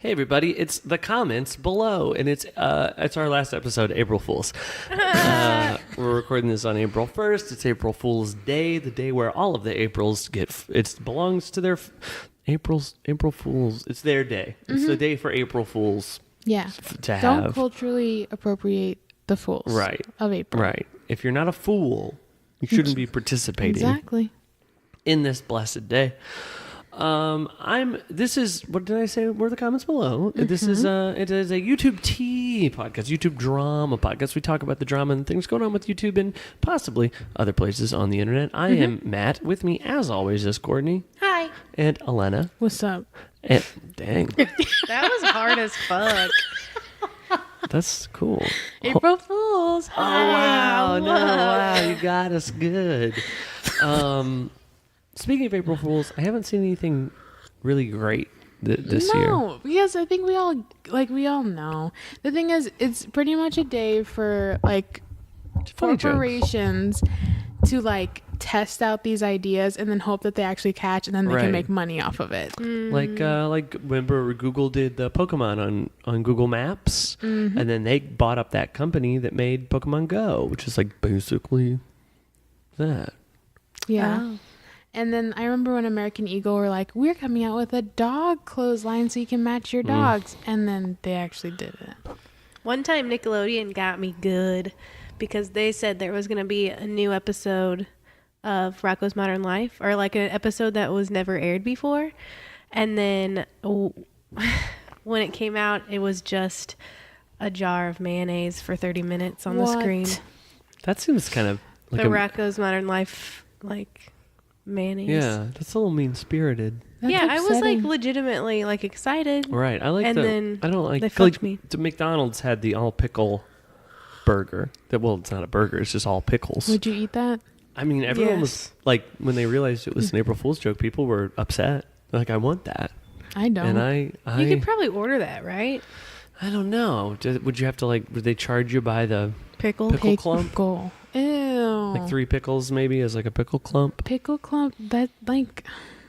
Hey everybody, it's the comments below, and it's our last episode, April Fools. We're recording this on April 1st. It's April Fool's Day, the day where all of the Aprils it belongs to their April Fools. It's their day. It's the day for April Fools. Yeah. To have. Don't culturally appropriate the fools of April. Right. If you're not a fool, you shouldn't be participating in this blessed day. This is, what did I say? Were the comments below? This is it is a YouTube tea podcast, YouTube drama podcast. We talk about the drama and things going on with YouTube and possibly other places on the internet. I am Matt. With me, as always, is Courtney. Hi. And Elena. What's up? And dang. That was hard as fuck. That's cool. April Fools. Oh, wow. No, wow. You got us good. Speaking of April Fools, I haven't seen anything really great this year. No, because I think we all know. The thing is, it's pretty much a day for corporations to test out these ideas and then hope that they actually catch, and then they can make money off of it. Like remember Google did the Pokemon on Google Maps, and then they bought up that company that made Pokemon Go, which is basically that. Yeah. Oh. And then I remember when American Eagle were like, we're coming out with a dog clothesline so you can match your dogs. And then they actually did it. One time Nickelodeon got me good because they said there was going to be a new episode of Rocko's Modern Life, or an episode that was never aired before. And then when it came out, it was just a jar of mayonnaise for 30 minutes on the screen. That seems kind of like the Rocko's Modern Life, mayonnaise. Yeah, that's a little mean-spirited. That's I was upsetting. legitimately excited. Right, I like then I don't like. they fucked me. McDonald's had the all pickle burger. It's not a burger. It's just all pickles. Would you eat that? I mean, everyone was when they realized it was an April Fool's joke, people were upset. I want that. I don't. And You could probably order that, right? I don't know. Would you have to would they charge you by the Pickle clump? Pickle. Ew. 3 pickles maybe as a pickle clump? Pickle clump? That, I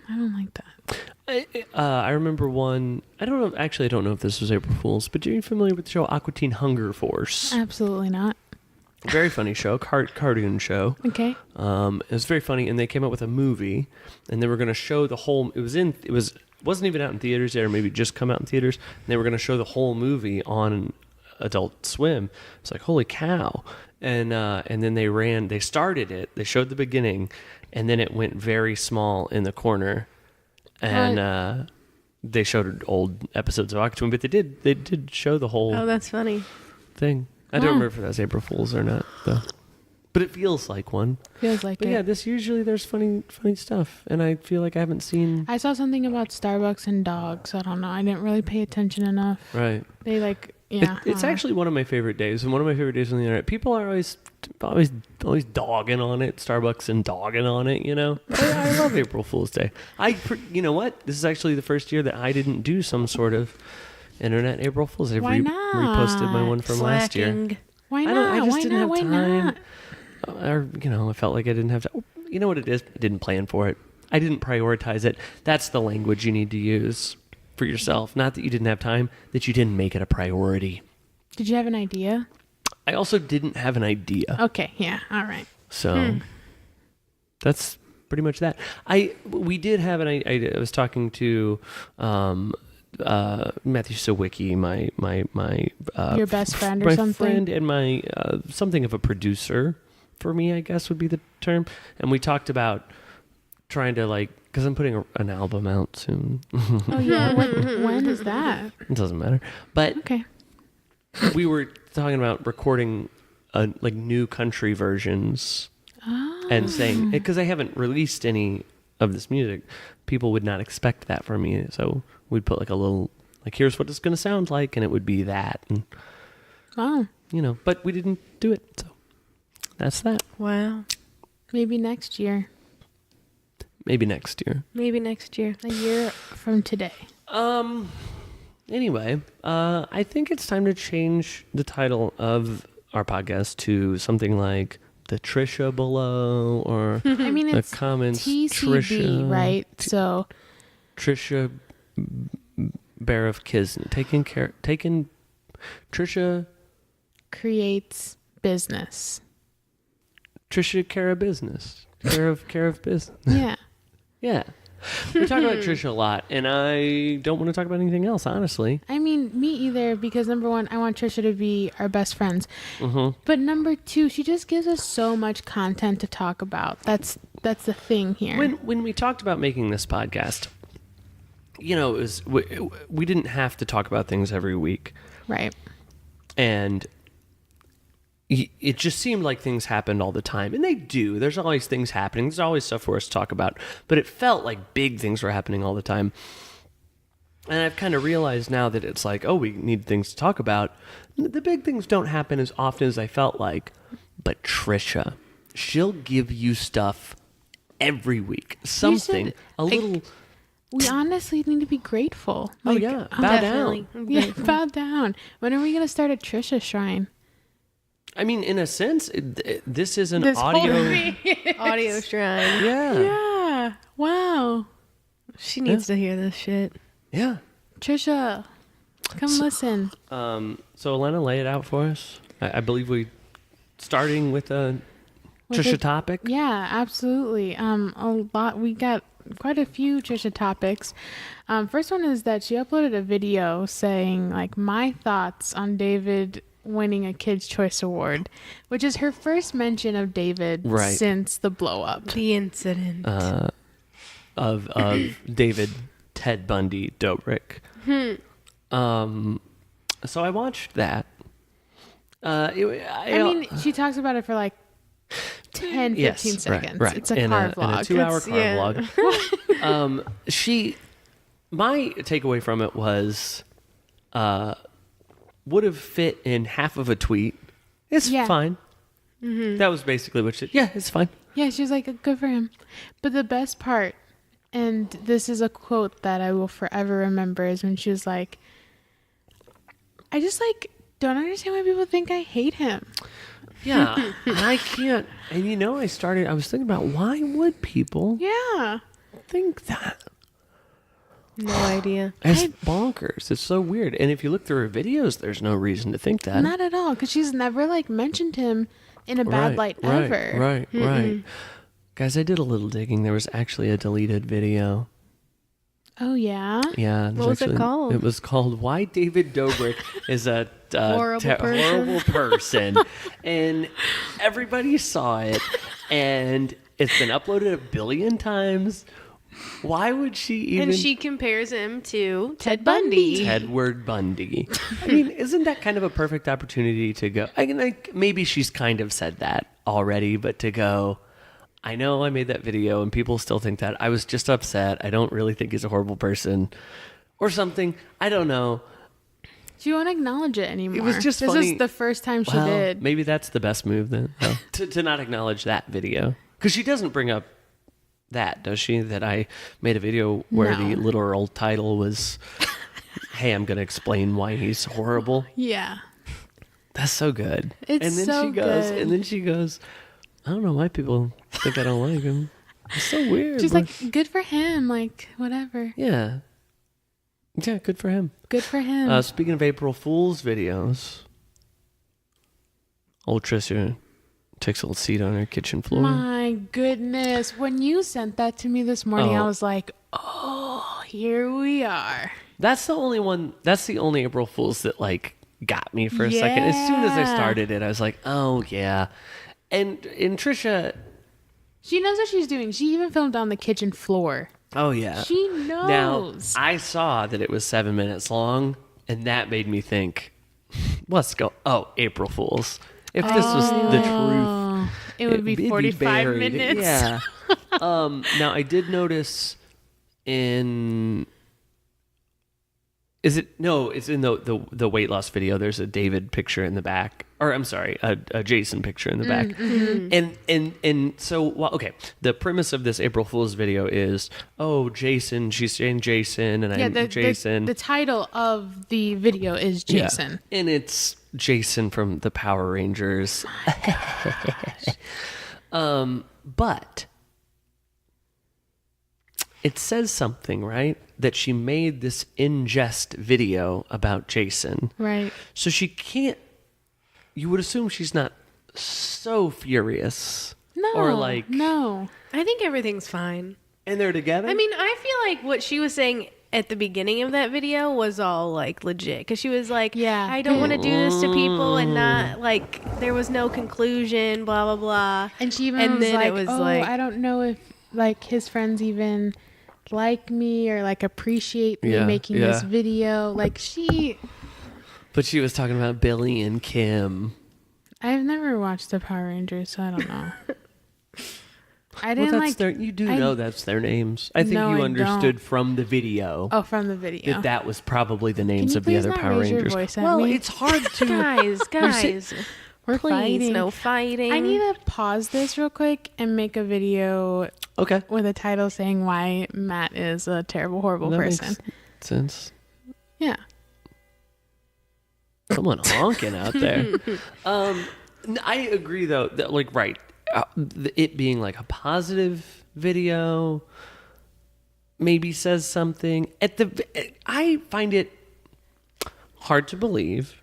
don't like that. I remember one, I don't know if this was April Fool's, but are you familiar with the show Aqua Teen Hunger Force? Absolutely not. Very funny show, cartoon show. Okay. It was very funny, and they came up with a movie, and they were going to show the whole, wasn't even out in theaters yet, or maybe just come out in theaters, and they were going to show the whole movie on Adult Swim. It's holy cow. And then they started it, they showed the beginning, and then it went very small in the corner, and they showed old episodes of Aqua Teen, but they did show the whole that's funny. thing. I don't remember if that was April Fool's or not, though. But it feels like one. Feels like But it. yeah, there's funny stuff, and I feel like I haven't seen. I saw something about Starbucks and dogs. I don't know. I didn't really pay attention enough. Right. They It's actually one of my favorite days, and one of my favorite days on the internet. People are always dogging on it, Starbucks and dogging on it. I love April Fool's Day. You know what? This is actually the first year that I didn't do some sort of internet April Fool's Day. Why not? Reposted my one from last year. Why not? I just Why didn't not? have Why time. not? Or I felt like I didn't have to. You know what it is? I didn't plan for it. I didn't prioritize it. That's the language you need to use for yourself. Not that you didn't have time, that you didn't make it a priority. Did you have an idea? I also didn't have an idea. Okay. Yeah. All right. So that's pretty much that. We did have I was talking to Matthew Sawicki, my Your best friend or my something? friend and my something of a producer for me, I guess would be the term. And we talked about trying to because I'm putting an album out soon. Oh yeah. When is that? It doesn't matter. But Okay. we were talking about recording new country versions and saying, because I haven't released any of this music, people would not expect that from me. So we'd put a little, here's what it's going to sound like, and it would be that. And, Oh. But we didn't do it. So that's that. Wow. Maybe next year. Maybe next year. Maybe next year. A year from today. Anyway, I think it's time to change the title of our podcast to something like the Trisha below, or I mean, the it's comments TCB, Trisha, right? So Trisha bear of Kisn. Trisha Creates business. Trisha care of business. Care of business. Yeah. Yeah. We talk about Trisha a lot, and I don't want to talk about anything else, honestly. I mean, me either, because number one, I want Trisha to be our best friends. Mm-hmm. But number two, she just gives us so much content to talk about. That's the thing here. When we talked about making this podcast, it was we didn't have to talk about things every week, Right. and it just seemed like things happened all the time, and they do. There's always things happening. There's always stuff for us to talk about, but it felt like big things were happening all the time. And I've kind of realized now that it's like, oh, we need things to talk about. The big things don't happen as often as I felt like, but Trisha, she'll give you stuff every week. Something, a little. We honestly need to be grateful. Oh, yeah. Bow down. Yeah, bow down. When are we going to start a Trisha shrine? I mean, in a sense, this is an This whole audio. thing. Audio shrine. Yeah. Yeah. Wow. She needs to hear this shit. Yeah. Trisha, come listen. So Elena, lay it out for us. I believe starting with a With Trisha a- topic. Yeah, absolutely. A lot. We got quite a few Trisha topics. First one is that she uploaded a video saying like my thoughts on David winning a Kids' Choice Award, which is her first mention of David Right. since the blow up. The incident. Of David Ted Bundy Dobrik. So I watched that. I mean, she talks about it for like 10, 15 yes, seconds. Right. It's a in car in a vlog. 2-hour car yeah. vlog. My takeaway from it was, would have fit in half of a tweet. It's Yeah. fine. That was basically what she. Yeah, it's fine. Yeah, she was like, good for him. But the best part, and this is a quote that I will forever remember, is when she was like, I just like don't understand why people think I hate him. Yeah, and I can't. And I was thinking about why would people Yeah. think that? No idea. It's bonkers. It's so weird. And if you look through her videos, there's no reason to think that. Not at all, because she's never like mentioned him in a bad light ever. Right. Guys, I did a little digging. There was actually a deleted video. Oh yeah. Yeah. What was it called? It was called "Why David Dobrik is a Horrible person," and everybody saw it, and it's been uploaded 1 billion times. Why would she even? And she compares him to Ted Bundy. Tedward Bundy. I mean, isn't that kind of a perfect opportunity to go? Maybe she's kind of said that already, but to go, I know I made that video and people still think that. I was just upset. I don't really think he's a horrible person or something. I don't know. She won't acknowledge it anymore. It was just this funny. is the first time she Well, did. Maybe that's the best move then, to not acknowledge that video. Because she doesn't bring up that, does she? That I made a video where No. the literal title was, hey, I'm going to explain why he's horrible. Yeah. That's so good. It's and then so she goes, good. and then she goes, I don't know why people think I don't like him. It's so weird. She's but- like, good for him. Like, whatever. yeah. Yeah, good for him. Good for him. Speaking of April Fool's videos, old Trisha takes a little seat on her kitchen floor. My goodness. When you sent that to me this morning, I Oh. was like, oh, here we are. That's the only one. That's the only April Fool's that like got me for a second. As soon as I Yeah. started it, I was like, oh yeah. And Trisha, She knows what she's doing. She even filmed on the kitchen floor. oh yeah. She Now knows. I saw that it was 7 minutes long, and that made me think, let's go. Oh, April Fool's. If this was the truth, It would be it'd 45 buried. minutes. Yeah. Now I did notice in. Is it no? It's in the weight loss video. There's a David picture in the back, or I'm sorry, a Jason picture in the back. And so well, okay. The premise of this April Fool's video is, oh, Jason. She's saying Jason, and Yeah, I'm the Jason. The title of the video is Yeah. Jason. And it's Jason from the Power Rangers. But it says something, right? that she made this in-jest video about Jason. Right. So she can't, you would assume she's not so furious. No. Or like, no. I think everything's fine. and they're together? I mean, I feel like what she was saying at the beginning of that video was all like legit, because she was like, Yeah. I don't want to do this to people, and not like there was no conclusion, blah blah blah. And she even And was then like, it was oh, like- I don't know if like his friends even like me or like appreciate me Yeah, making yeah. this video. Like But she was talking about Billy and Kim. I've never watched the Power Rangers, so I don't know. I didn't Well, like. you do I- know that's their names. I think No, you I understood don't. from the video Oh, from the video. that was probably the Can names you of the please other not Power raise your Rangers. voice at Well, me? it's hard to. Guys, We're please, fighting. no fighting. I need to pause this real quick and make a video Okay. with a title saying why Matt is a terrible, horrible That person. makes sense. Yeah. Someone honking out there. I agree though. That, like, right, it being like a positive video maybe says something. I find it hard to believe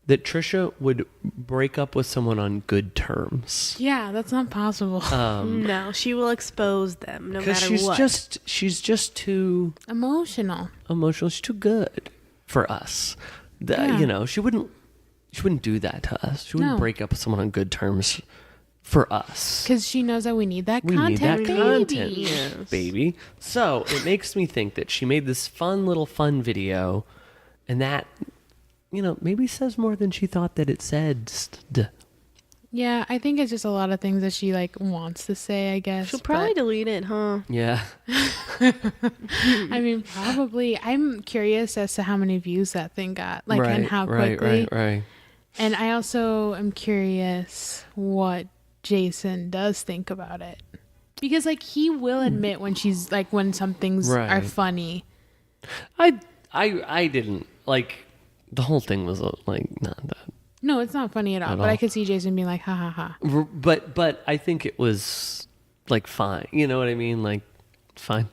that Trisha would break up with someone on good terms. Yeah, that's not possible. No, she will expose them no Because matter what. she's just too Emotional. emotional. She's too good for us. Yeah. You know, she wouldn't do that to us. She wouldn't No. break up with someone on good terms for us. Because she knows that we need that We need content, that baby. content, Yes. baby. So it makes me think that she made this fun video, and that, you know, maybe says more than she thought that it said. Yeah, I think it's just a lot of things that she like wants to say, I guess. She'll probably but- delete it, huh? Yeah. I mean, probably. I'm curious as to how many views that thing got, like, and how quickly. Right. And I also am curious what Jason does think about it, because like he will admit when she's like when some things are Right. funny. I didn't like the whole thing was like not that. No, it's not funny at all. At But I all. could see Jason being like, ha ha ha. But I think it was like fine. You know what I mean? Like fine.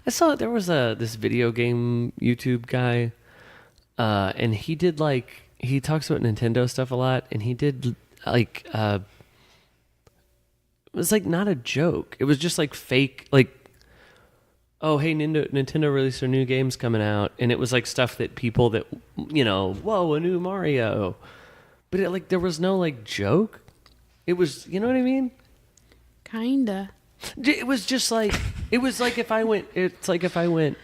I saw there was this video game YouTube guy, and he did like he talks about Nintendo stuff a lot, and he did like it was like not a joke. It was just like fake like. Oh, hey, Nintendo released their new games coming out, and it was like stuff that people that, you know, whoa, a new Mario. But it, like there was no like joke. It was, you know what I mean? Kinda. It was just like, it was like if I went, it's like if I went,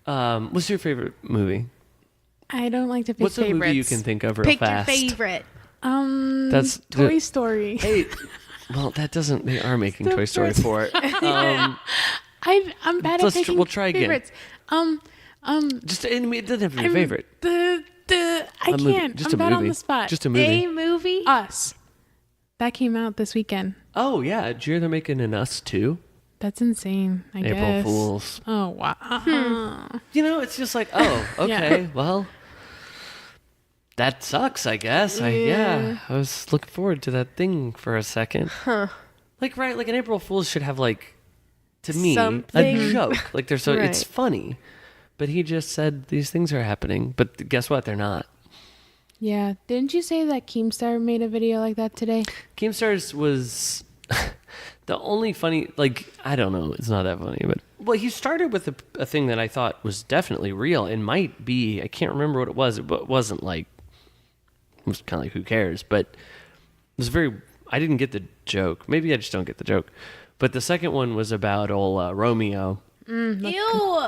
what's your favorite movie? I don't like to pick What's a favorites. movie you can think of real Pick fast? your favorite. That's Toy Story. Hey, well, that doesn't, they are making Toy Story 4. I'm bad at Let's picking we'll try again. favorites. Just, it doesn't have to be a favorite. I A movie. can't. Just I'm a bad on movie. the spot. Just a movie. A movie? Us. That came out this weekend. Oh, yeah. Did you hear they're making an Us too? That's insane. I April guess. Fools. Oh wow. You know, it's just like, oh, okay, Yeah. well, that sucks, I guess. I was looking forward to that thing for a second. Huh. Like, right, like an April Fool's should have like, to me, Something. a joke. Like, it's Right. funny. But he just said these things are happening. But guess what? They're not. Yeah. Didn't you say that Keemstar made a video like that today? Keemstar's was the only funny, like, I don't know, it's not that funny, but, well, he started with a thing that I thought was definitely real and might be, I can't remember what it was, but it wasn't like, it was kind of like, who cares, but it was very, I didn't get the joke. Maybe I just don't get the joke. But the second one was about old Romeo. Ew.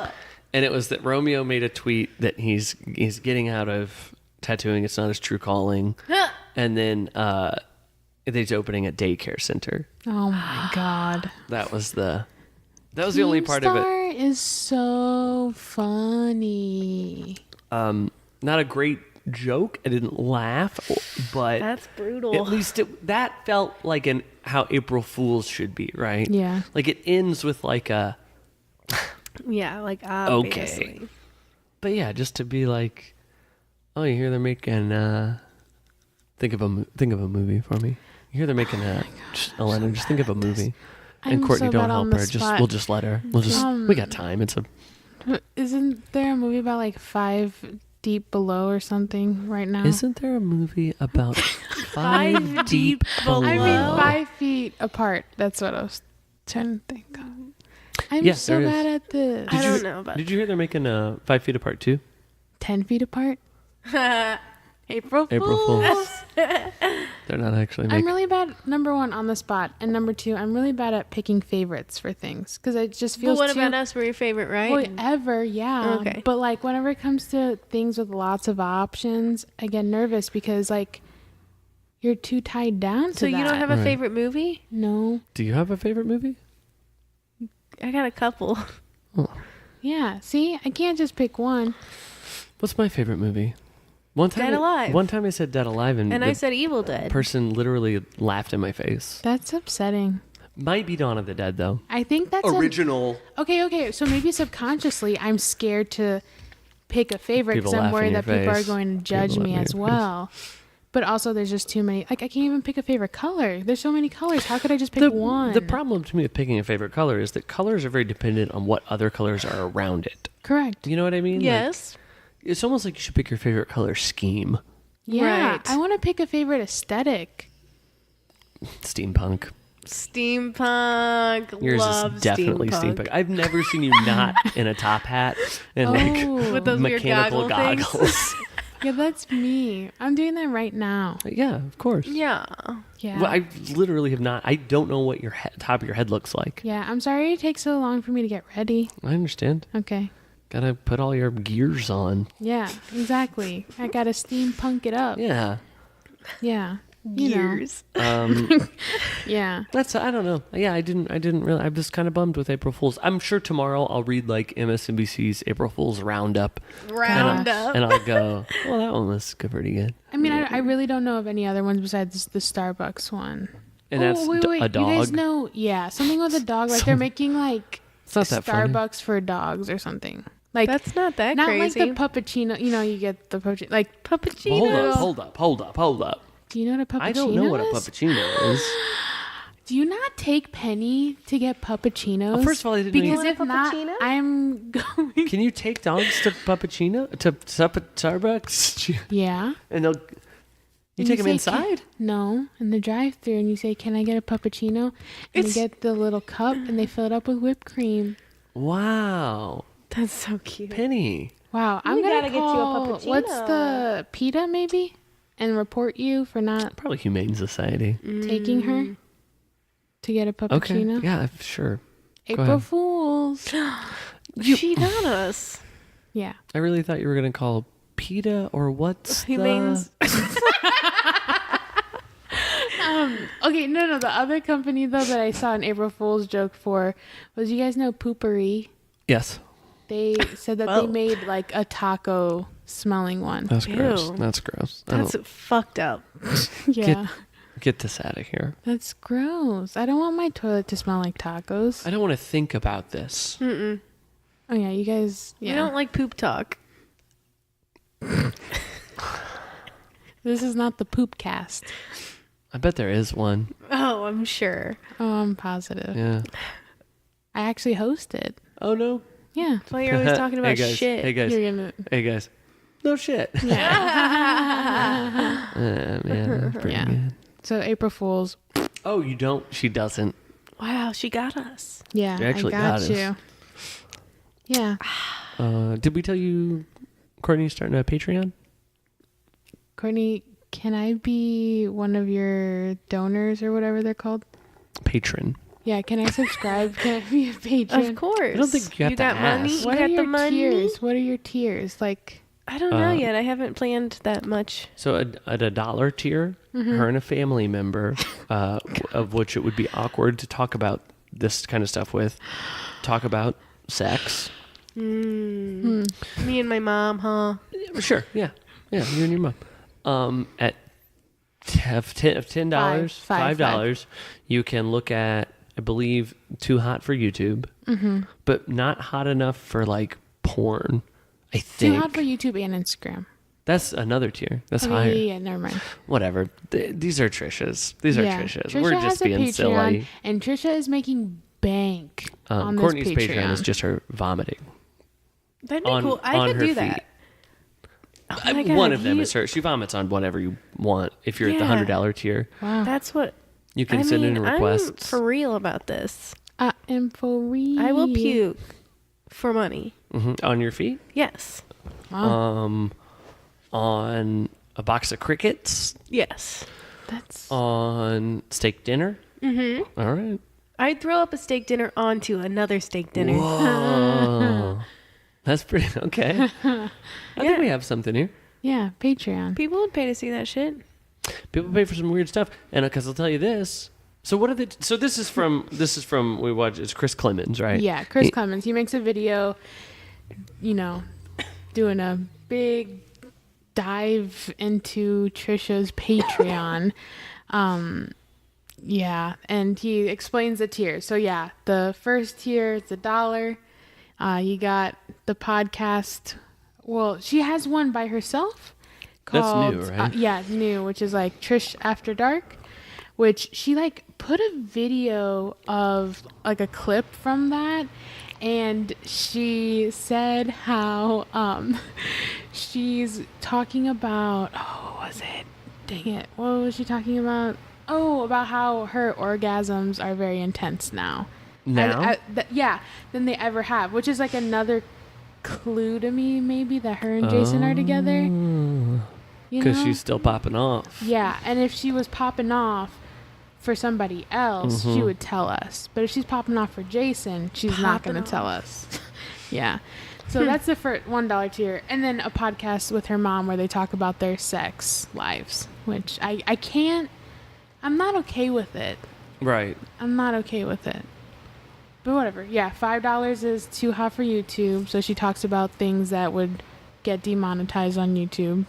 And it was that Romeo made a tweet that he's getting out of tattooing. It's not his true calling. And then he's opening a daycare center. Oh my god. That was the only part of it. Keemstar is so funny. Not a great joke. I didn't laugh, but That's brutal. at least that felt like how April Fools should be, right? Yeah. Like it ends with like a Yeah, like obviously. But yeah, just to be like, oh, you hear they're making think of a movie for me. You hear they're making Elena, just think of a movie. And I'm Courtney, so don't bad on help the her. spot. We'll just let her. We got time. It's a Isn't there a movie about like 5 Deep Below or something right now? Isn't there a movie about 5 deep below? I mean, 5 feet apart. That's what I was trying to think of. I'm Yes, so there is. bad at this. I don't know about Did you hear they're making 5 feet apart too? 10 feet apart? April Fools. They're not actually I'm making. really bad, number one, on the spot. And number two, I'm really bad at picking favorites for things. Because it just feels But what too... about us? We're your favorite, right? Whatever, yeah. Okay. But like whenever it comes to things with lots of options, I get nervous because like you're too tied down to So that. you don't have a Right. favorite movie? No. Do you have a favorite movie? I got a couple. Yeah. See, I can't just pick one. What's my favorite movie? One time, Dead Alive. One time I said Dead Alive, and And the I said Evil Dead. person literally laughed in my face. That's upsetting. Might be Dawn of the Dead though. I think that's Original. Okay. So maybe subconsciously, I'm scared to pick a favorite because People I'm laugh in worried your that people are face. going to judge People me laugh in as your well. But also, there's just too many. Like, I can't even pick a favorite color. There's so many colors. How could I just pick one? The problem to me with picking a favorite color is that colors are very dependent on what other colors are around it. Correct. You know what I mean? Like, Yes. it's almost like you should pick your favorite color scheme. Yeah. Right. I want to pick a favorite aesthetic. Steampunk. Steampunk. Yours Love is definitely steampunk. I've never seen you not in a top hat and like With those weird mechanical goggle goggles. Yeah, that's me. I'm doing that right now. Yeah, of course. Yeah. Yeah. Well, I literally have not. I don't know what your top of your head looks like. Yeah, I'm sorry it takes so long for me to get ready. I understand. Okay. Gotta put all your gears on. Yeah, exactly. I gotta steampunk it up. Yeah. Yeah. You know. Years. Yeah. That's. I don't know. Yeah, I didn't really. I'm just kind of bummed with April Fools. I'm sure tomorrow I'll read like MSNBC's April Fools roundup, Round Gosh. up. and I'll go, well, that one was pretty good. I mean, I really don't know of any other ones besides the Starbucks one. And that's wait. a dog. You guys know, yeah, something with a dog. Like they're making like It's not that funny. Starbucks for dogs or something. Like That's not that not crazy. like the puppuccino. You know, you get the puppuccino. Like Puppuccino. Well, hold up. do you know what a puppuccino I don't know what a is? puppuccino is. Do you not take Penny to get puppuccinos? Well, first of all, I didn't know because you- if not, Puppuccino? I'm going. Can you take dogs to puppuccino to Starbucks? Yeah. And they'll. You And take them say, "Can-" inside? No, in the drive-through, and you say, "Can I get a puppuccino?" And It's- you get the little cup, and they fill it up with whipped cream. Wow, That's so cute. Penny. Wow, I'm We gonna gotta get you a call. puppuccino. What's the PETA maybe, and report you for not Probably Humane Society. taking her to get a Okay. puppuccino. Yeah, sure. April ahead. Fools. She got us. Yeah. I really thought you were gonna call PETA or what's Humane's. Okay, no. The other company though that I saw an April Fool's joke for was, you guys know Poopery? Yes, They said that Whoa. they made like a taco smelling one. that's gross. Ew. That's gross. I That's don't- fucked up. Yeah. get this out of here. That's gross. I don't want my toilet to smell like tacos. I don't want to think about this. Mm-mm. Oh yeah, you guys. You Yeah. don't like poop talk. This is not the poop cast. I bet there is one. Oh, I'm sure. Oh, I'm positive. Yeah. I actually host it. Oh no. Yeah. That's why you're always talking about Hey guys. shit. Hey guys. You're gonna. Hey guys. No shit. Yeah. Man, that's pretty Yeah. good. So April Fools. Oh, you don't? She doesn't. Wow, she got us. Yeah, You actually I got got us. you. Yeah. Did we tell you Courtney's starting a Patreon? Courtney, can I be one of your donors or whatever they're called? Patron. Yeah, can I subscribe? Can I be a patron? Of course. I don't think you have to got money. ask. You What got are the your money. tiers? What are your tiers? Like, I don't know yet. I haven't planned that much. So at a $1 tier, her and a family member, of which it would be awkward to talk about this kind of stuff with, talk about sex. Me and my mom, huh? Sure, yeah, you and your mom. At $10, Five. $5, you can look at, I believe, Too Hot for YouTube, but not hot enough for like porn. I too think hot for YouTube and Instagram. that's another tier. That's Okay, higher. yeah, never mind. Whatever. These are Trish's. These are Yeah. Trish's. Trisha We're has just a being Patreon, silly. and Trisha is making bank on Courtney's this Patreon. Patreon is just her vomiting. That'd be on, cool. I on could her do feet. that. Oh my God, One of them is her. She vomits on whatever you want. If you're at the Yeah. $100 tier, Wow. That's what you can send in I'm requests. for real about this. I am for real. I will puke for money. On your feet. Yes. Wow. On a box of crickets. Yes. That's On steak dinner. Mm-hmm. All right. I'd throw up a steak dinner onto another steak dinner. Whoa. That's pretty okay. I think we have something here. yeah. Patreon. People would pay to see that shit. People pay for some weird stuff, and because I'll tell you this. So what are they? So this is from we watch. It's Chris Clemens, right? Yeah, Chris Clemens. He makes a video, doing a big dive into Trisha's Patreon. Yeah, and he explains the tiers. So yeah, the first tier is $1. You got the podcast. Well, she has one by herself. That's new, right? Yeah, new, which is like Trish After Dark, which she like put a video of like a clip from that, and she said how she's talking about what was it? Dang it. What was she talking about? Oh, about how her orgasms are very intense now. Now? Yeah, than they ever have, which is like another clue to me, maybe, that her and Jason are together. Because she's still popping off. Yeah, and if she was popping off for somebody else, she would tell us. But if she's popping off for Jason, she's not going to tell us. Yeah. So that's the first $1 tier. And then a podcast with her mom where they talk about their sex lives, which I can't, I'm not okay with it. Right. I'm not okay with it. But whatever. Yeah, $5 is too hot for YouTube. So she talks about things that would get demonetized on YouTube.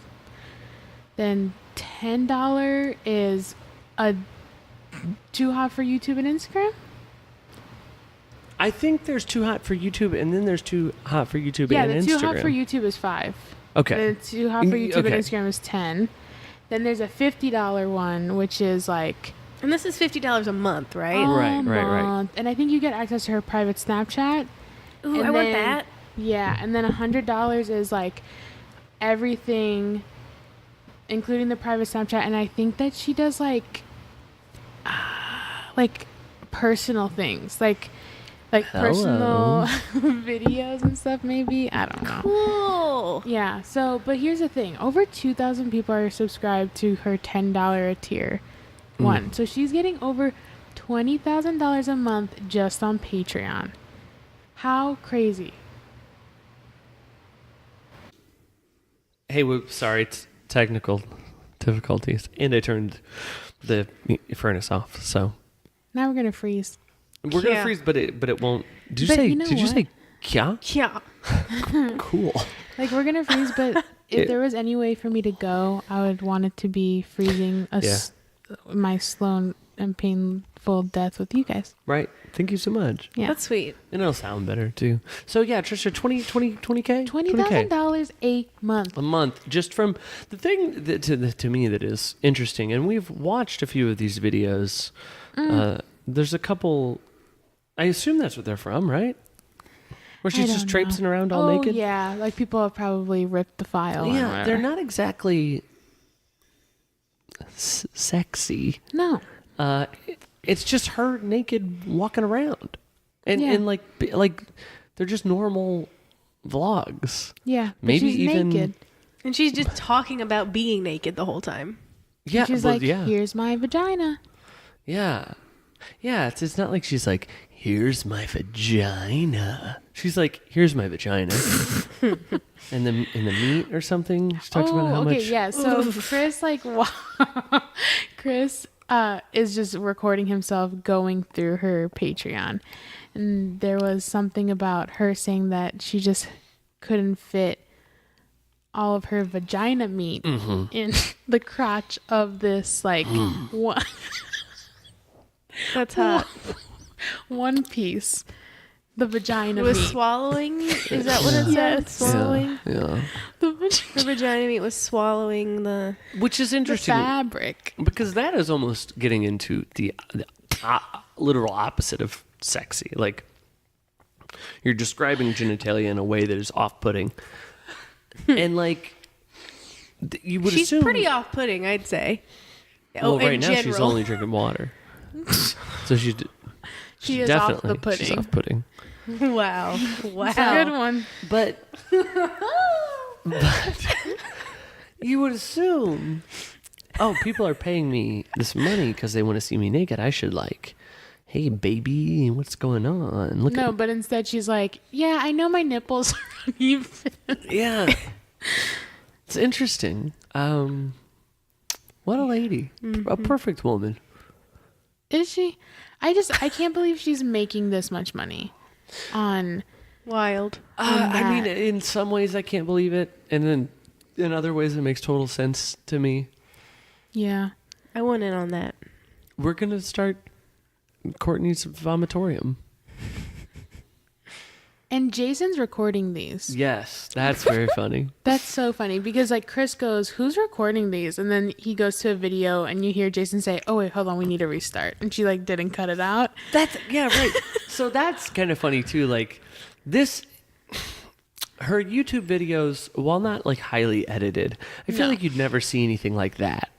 Then $10 is a too hot for YouTube and Instagram. I think there's too hot for YouTube, and then there's too hot for YouTube Yeah, and the Instagram. too hot for YouTube is 5. Okay. The too hot for YouTube Okay. and Instagram is 10. Then there's a $50 one, which is like And this is $50 a month, right? Right, a right, right. month. And I think you get access to her private Snapchat. Ooh, And I want then- that. Yeah, and then $100 is like everything, including the private Snapchat. And I think that she does like personal things, like personal videos and stuff. Maybe, I don't know. Cool. Yeah. So, but here's the thing: over 2,000 people are subscribed to her $10 a tier one. So she's getting over $20,000 a month just on Patreon. How crazy! Hey, whoops, sorry, it's technical difficulties, and I turned the furnace off. So Now we're gonna freeze. we're gonna Yeah. freeze, but it won't. Did you But say? you know Did you what? say? Yeah. Yeah. Cool. Like, we're gonna freeze, but if there was any way for me to go, I would want it to be freezing my slow and painful death with you guys. Right. Thank you so much. Yeah. That's sweet. And it'll sound better too. So yeah, Trisha, 20K? $20,000 a month. A month, just from the thing that to me that is interesting, and we've watched a few of these videos. There's a couple. I assume that's what they're from, right? Where she's just traipsing around all naked. Yeah, like people have probably ripped the file. or Yeah, whatever. they're not exactly sexy. No. It's just her naked walking around, and Yeah. and like they're just normal vlogs. Yeah. but Maybe she's even naked. And she's just talking about being naked the whole time. Yeah, She's well, like, yeah. here's my vagina. Yeah. Yeah, it's not like she's like, here's my vagina. She's like, here's my vagina. and then in the meat or something, she talks about how okay, much. yeah. So Chris, Chris is just recording himself going through her Patreon. And there was something about her saying that she just couldn't fit all of her vagina meat in the crotch of this, like, That's hot. one piece. The vagina It was meat. swallowing. Is that what it said? Yes. Swallowing. Yeah. The Her vagina meat was swallowing the. Which is interesting fabric. because that is almost getting into the literal opposite of sexy. Like, You're describing genitalia in a way that is off-putting. And like, you would She's assume... pretty off-putting, I'd say. Well, in right now she's general. only drinking water. So She is off the pudding. She's off-putting. Wow. Wow. It's a good one. But you would assume, oh, people are paying me this money because they want to see me naked. I should like, hey, baby, what's going on? Look No, at but instead she's like, yeah, I know my nipples are uneven. yeah. It's interesting. What a lady. A perfect woman. Is she? I can't believe she's making this much money on... Wild. I mean, in some ways I can't believe it. And then in other ways it makes total sense to me. Yeah. I went in on that. We're going to start Courtney's vomitorium. And Jason's recording these. Yes, that's very funny. That's so funny because like Chris goes, who's recording these? And then he goes to a video and you hear Jason say, oh wait, hold on, we need to restart. And she like didn't cut it out. Yeah, right. So that's kind of funny too. Like her YouTube videos, while not like highly edited, I feel No. like you'd never see anything like that.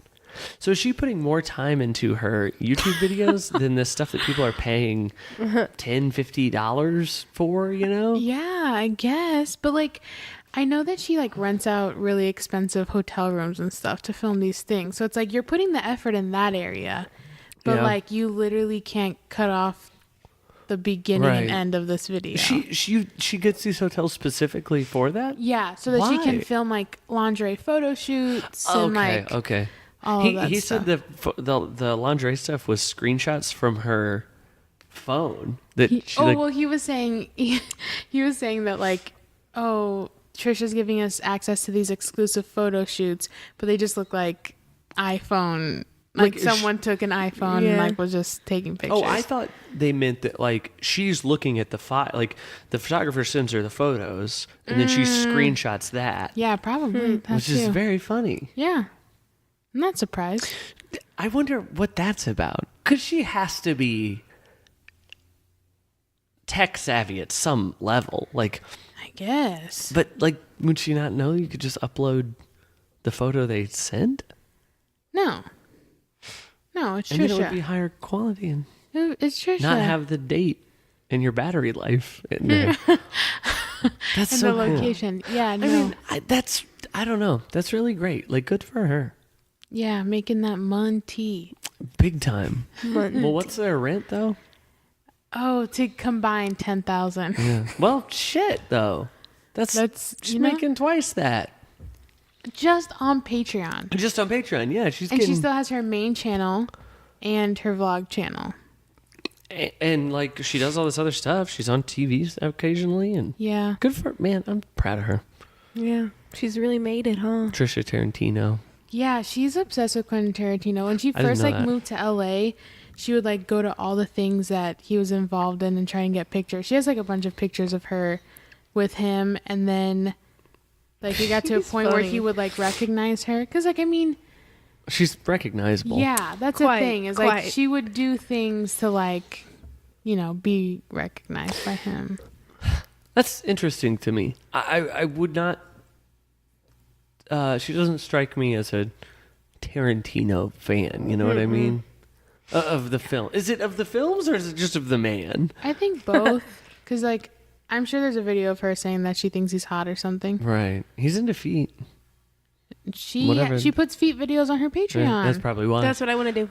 So is she putting more time into her YouTube videos than the stuff that people are paying $10, $50 for, you know? Yeah, I guess. But like, I know that she like rents out really expensive hotel rooms and stuff to film these things. So it's like you're putting the effort in that area, but Yeah. like you literally can't cut off the beginning and Right. end of this video. She gets these hotels specifically for that? Yeah, so that she Why? can film like lingerie photo shoots and like Okay. all He, of that he stuff. said the lingerie stuff was screenshots from her phone that she like, Well, he was saying he was saying that like, oh, Trisha's giving us access to these exclusive photo shoots, but they just look like iPhone. Like Like, someone took an iPhone and Yeah. like was just taking pictures. oh, I thought they meant that like she's looking at the file, like the photographer sends her the photos and then she screenshots that, Yeah, probably. That's which is too. very funny. Yeah, I'm not surprised. I wonder what that's about because she has to be tech savvy at some level, like. I guess. But like, would she not know you could just upload the photo they sent? No, it's And then it would be Trisha. higher quality and It's Trisha. not have the date and your battery life in there. That's and so the cool. location. Yeah, no. I mean, I don't know. That's really great. Like, good for her. Yeah, making that money. Big time. Well, what's their rent though? Oh, to combine 10,000. Yeah. Well, shit though. That's she's you know? making twice that. Just on Patreon. Just on Patreon. Yeah, she's And getting. she still has her main channel and her vlog channel. and like she does all this other stuff. She's on TV occasionally, and Yeah. good for man. I'm proud of her. Yeah. She's really made it, huh? Trisha Tarantino. Yeah, she's obsessed with Quentin Tarantino. When she I didn't first know like that. moved to LA, she would like go to all the things that he was involved in and try and get pictures. She has like a bunch of pictures of her with him, and then like he got to a He's point where funny. he would like recognize her because like I mean, She's recognizable. yeah, that's Quite, the thing is like quite. she would do things to like, you know, be recognized by him. That's interesting to me. I would not. She doesn't strike me as a Tarantino fan. You know what I mean? Of the film. Is it of the films or is it just of the man? I think both because like I'm sure there's a video of her saying that she thinks he's hot or something. Right. He's into feet. Whatever. She puts feet videos on her Patreon. Right. That's probably why. That's what I want to do.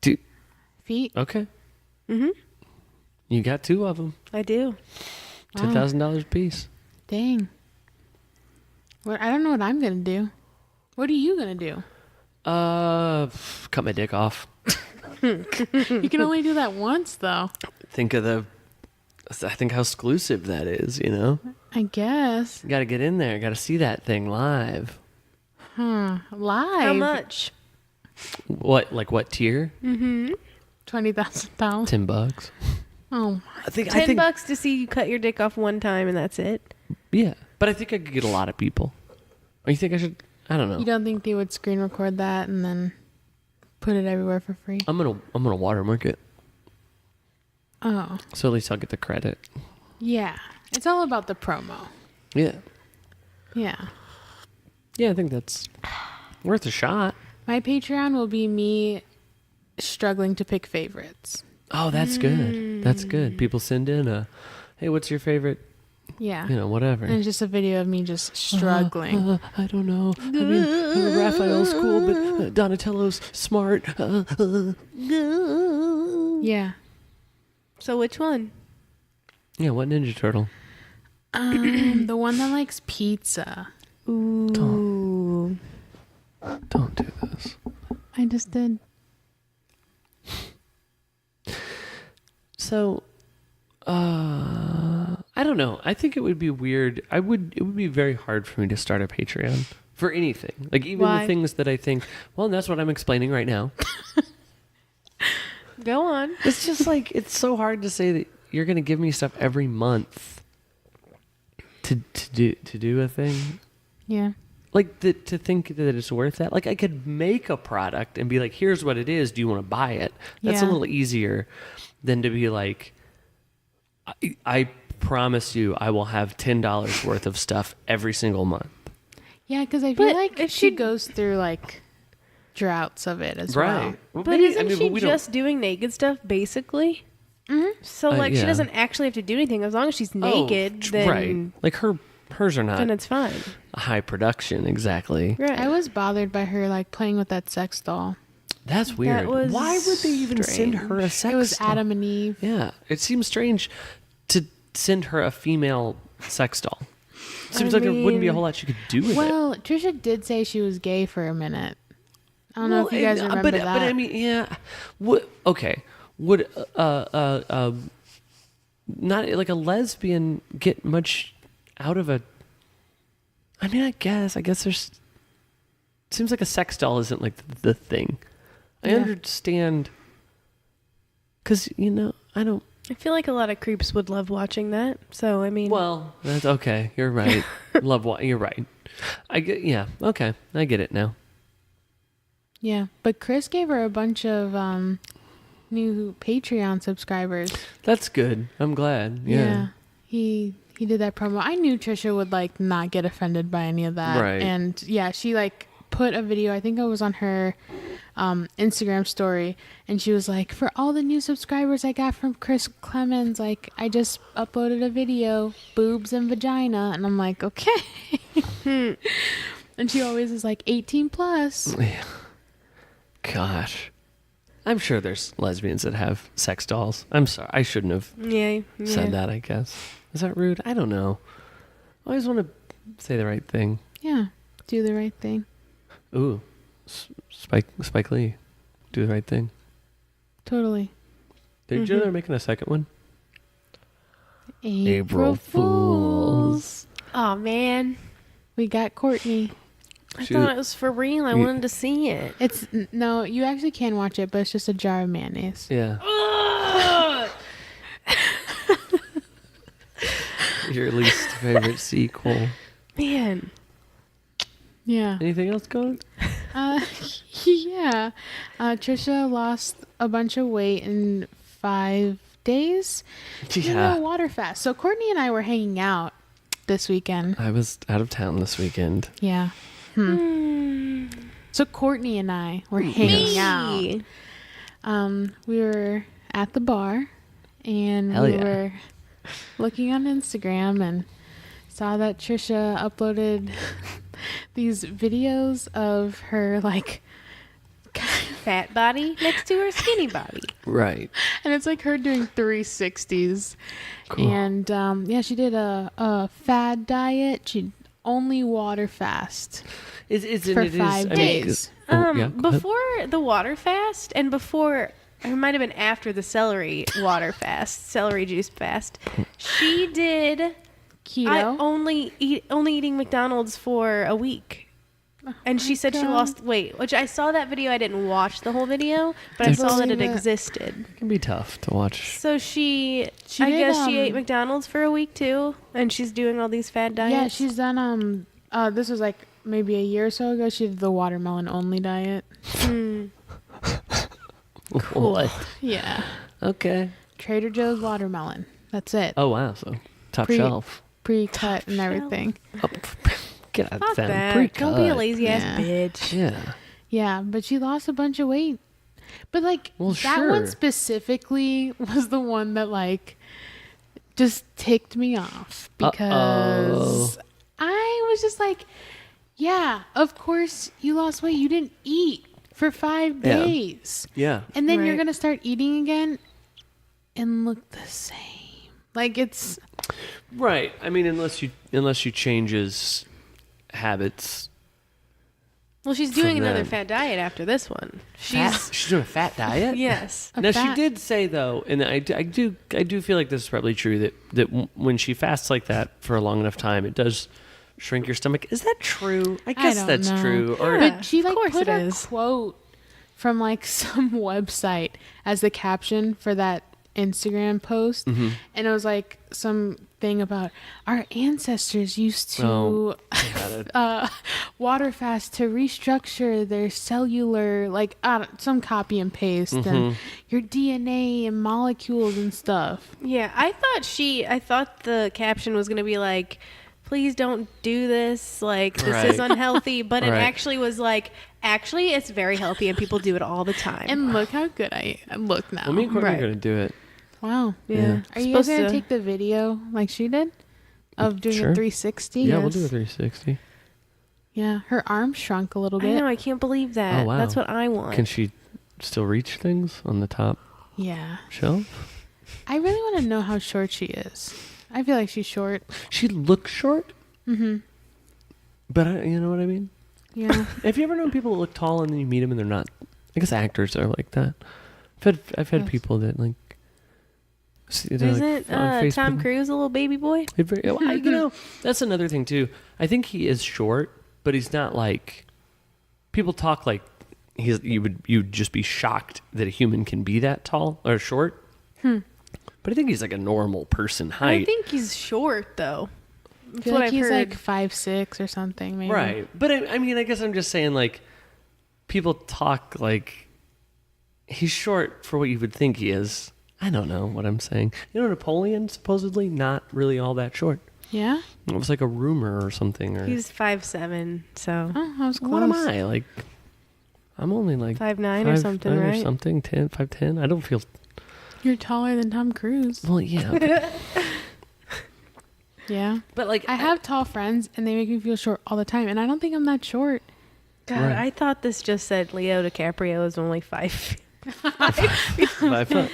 Dude, Feet. okay. Mm-hmm. You got two of them. I do. Wow. $10,000 a piece. Dang. What? I don't know what I'm gonna do. What are you gonna do? Cut my dick off. You can only do that once, though. Think how exclusive that is, you know? I guess. You got to get in there. Got to see that thing live. Live. How much? What tier? $20,000. $10. Oh, I think $10 to see you cut your dick off one time and that's it. Yeah, but I think I could get a lot of people. Or you think I should? I don't know. you don't think they would screen record that and then put it everywhere for free? I'm gonna watermark it, Oh, so at least I'll get the credit. Yeah. It's all about the promo. Yeah. Yeah. Yeah, I think that's worth a shot. My Patreon will be me struggling to pick favorites. Oh, that's good. That's good. People send in hey, what's your favorite? Yeah. Whatever. And it's just a video of me just struggling. I don't know. I mean, Raphael's cool, but Donatello's smart. Yeah. So which one? Yeah, what Ninja Turtle? The one that likes pizza. Ooh. Don't do this. I just did. So, I don't know. I think it would be weird. It would be very hard for me to start a Patreon for anything. Like even Why? the things that I think, well, that's what I'm explaining right now. Go on. It's just like, it's so hard to say that you're going to give me stuff every month to do a thing. Yeah. Like to think that it's worth that. Like I could make a product and be like, here's what it is. Do you want to buy it? That's a Yeah. little easier than to be like, I promise you I will have $10 worth of stuff every single month. Yeah, because I feel But like if she she- goes through like droughts of it as well. Well, But maybe- isn't she we don't- just doing naked stuff, basically? Mm-hmm. So, like, yeah. she doesn't actually have to do anything. As long as she's naked, then, right. Like hers are then not it's fine. high production exactly. Right. I was bothered by her like playing with that sex doll. That's weird. was Why would they even send her a strange. sex It was doll? Adam and Eve. Yeah, it seems strange to send her a female sex doll. Seems I like there wouldn't be a mean, whole lot she could do with it. Well, Trisha did say she was gay for a minute. I don't know if you guys remember that. But I mean, yeah. Okay. Would not like a lesbian get much out of a? I mean, I guess there's. Seems like a sex doll isn't like the thing. I Yeah. understand. Because I don't. I feel like a lot of creeps would love watching that. So, I mean, Well, that's okay. You're right. You're right. I get. Yeah. Okay. I get it now. Yeah, but Chris gave her a bunch of new Patreon subscribers. That's good. I'm glad. Yeah. He did that promo. I knew Trisha would like not get offended by any of that. Right. And yeah, she like put a video, I think it was on her Instagram story, and she was like, for all the new subscribers I got from Chris Clemens, like I just uploaded a video, boobs and vagina, and I'm like, okay. And she always is like 18 plus. Yeah. Gosh. I'm sure there's lesbians that have sex dolls. I'm sorry. I shouldn't have yeah. said that, I guess. Is that rude? I don't know. I always want to say the right thing. Yeah, do the right thing. Ooh. Spike Lee. Do the right thing. Totally. Did you know they're making a second one? April Fools. Oh, man. We got Courtney. I thought it was for real. I wanted to see it. No, you actually can watch it, but it's just a jar of mayonnaise. Yeah. Your least favorite sequel. Man. Yeah. Anything else going? Yeah. Trisha lost a bunch of weight in 5 days. Yeah. Water fast. So Courtney and I were hanging out this weekend. I was out of town this weekend. Yeah. So Courtney and I were hanging out. We were at the bar, and Hell we yeah. were looking on Instagram and saw that Trisha uploaded these videos of her like Fat body next to her skinny body. Right. and it's like her doing 360s. Cool. And yeah, she did a fad diet. She only water fast for 5 days. Yeah, go ahead. Before the water fast and before, it might have been after the celery water fast, celery juice fast, she did Keto. only eating McDonald's for a week. And she said she God. lost weight, which I saw that video. I didn't watch the whole video, but I saw that it Believe it. existed. It can be tough to watch. So I did, guess she ate McDonald's for a week too, and she's doing all these fad diets. Yeah, she's done this was like maybe a year or so ago. She did the watermelon only diet. What? Yeah. Okay. Trader Joe's watermelon. That's it. Oh wow, so top Pre- shelf. Pre-cut and everything. Oh, get out Fuck of that. that. Pre-cut. Don't be a lazy Yeah. ass bitch. Yeah. Yeah, but she lost a bunch of weight. But like Well, that sure. one specifically was the one that like just ticked me off because I was just like, yeah, of course you lost weight. You didn't eat for 5 Yeah. days. Yeah. And then you're Right. going to start eating again and look the same. Like it's Right. I mean, unless she changes habits. Well, she's doing From another them. fat diet after this one. She's She's doing a fat diet. yes. a Now she fat- did say though, and I do feel like this is probably true that when she fasts like that for a long enough time, it does shrink your stomach. Is that true? I guess don't that's know. true. Or Yeah. But she of like course put it a is. quote from like some website as the caption for that Instagram post, Mm-hmm. and it was like some thing about our ancestors used to Oh, got it. water fast to restructure their cellular, like some copy and paste, Mm-hmm. and your DNA and molecules and stuff. Yeah, I thought the caption was going to be like, please don't do this. Like, this is Right. unhealthy. But it Right. actually was like, actually, it's very healthy and people do it all the time. And look how good I look now. Well, me and Courtney Right. are gonna do it. Wow. yeah. Are you guys Supposed gonna to- take the video like she did of doing Sure. a 360? Yeah, we'll do a 360. Yeah, her arm shrunk a little I bit. know, I can't believe that. Oh, wow. That's what I want. Can she still reach things on the top Yeah. shelf? I really want to know how short she is. I feel like she's short. She looks short, Mm-hmm. but you know what I mean. Yeah. Have you ever known people that look tall and then you meet them and they're not? I guess actors are like that. I've had Yes. people that like. They're Isn't on Facebook. Tom Cruise a little baby boy? You know, that's another thing too. I think he is short, but he's not like. People talk like you'd just be shocked that a human can be that tall or short. But I think he's like a normal person height. I think he's short, though. I That's feel what like I've he's heard. like 5'6" or something, maybe. Right. But I mean, I guess I'm just saying, like, people talk like he's short for what you would think he is. I don't know what I'm saying. You know, Napoleon, supposedly not really all that short. Yeah? It was like a rumor or something. Or He's 5'7", so Oh, I was close. what am I? Like, I'm only like 5'9" or something, 5'9" right? or something, 5'10". I don't feel... You're taller than Tom Cruise. Well, yeah. Yeah. But, like... I have tall friends, and they make me feel short all the time, and I don't think I'm that short. God, Right. I thought this just said Leo DiCaprio is only 5, 5 foot.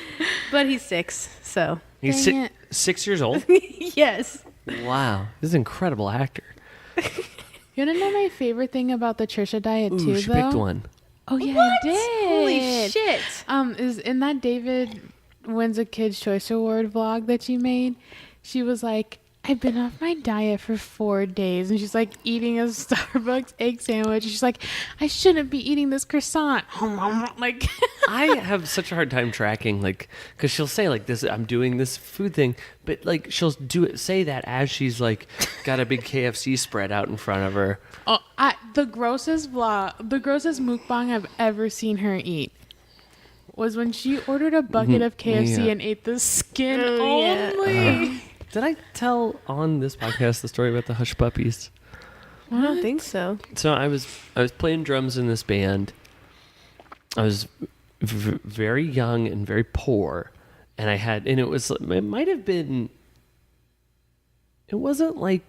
but he's 6, so He's Dang it. 6 years old? yes. Wow. He's an incredible actor. You want to know my favorite thing about the Trisha diet, Ooh, too, she though? picked one. Oh, yeah, What? I did. Holy shit! Is in that David wins a Kids Choice Award vlog that she made, she was like, I've been off my diet for 4 days, and she's like eating a Starbucks egg sandwich. She's like, I shouldn't be eating this croissant. Like, I have such a hard time tracking, like, because she'll say like this, I'm doing this food thing, but like she'll say that as she's like got a big KFC spread out in front of her. oh, the grossest mukbang I've ever seen her eat was when she ordered a bucket of KFC Yeah. and ate the skin Oh, yeah. only. Did I tell on this podcast the story about the Hush Puppies? I don't think so. So I was playing drums in this band. I was very young and very poor, and it might have been. It wasn't like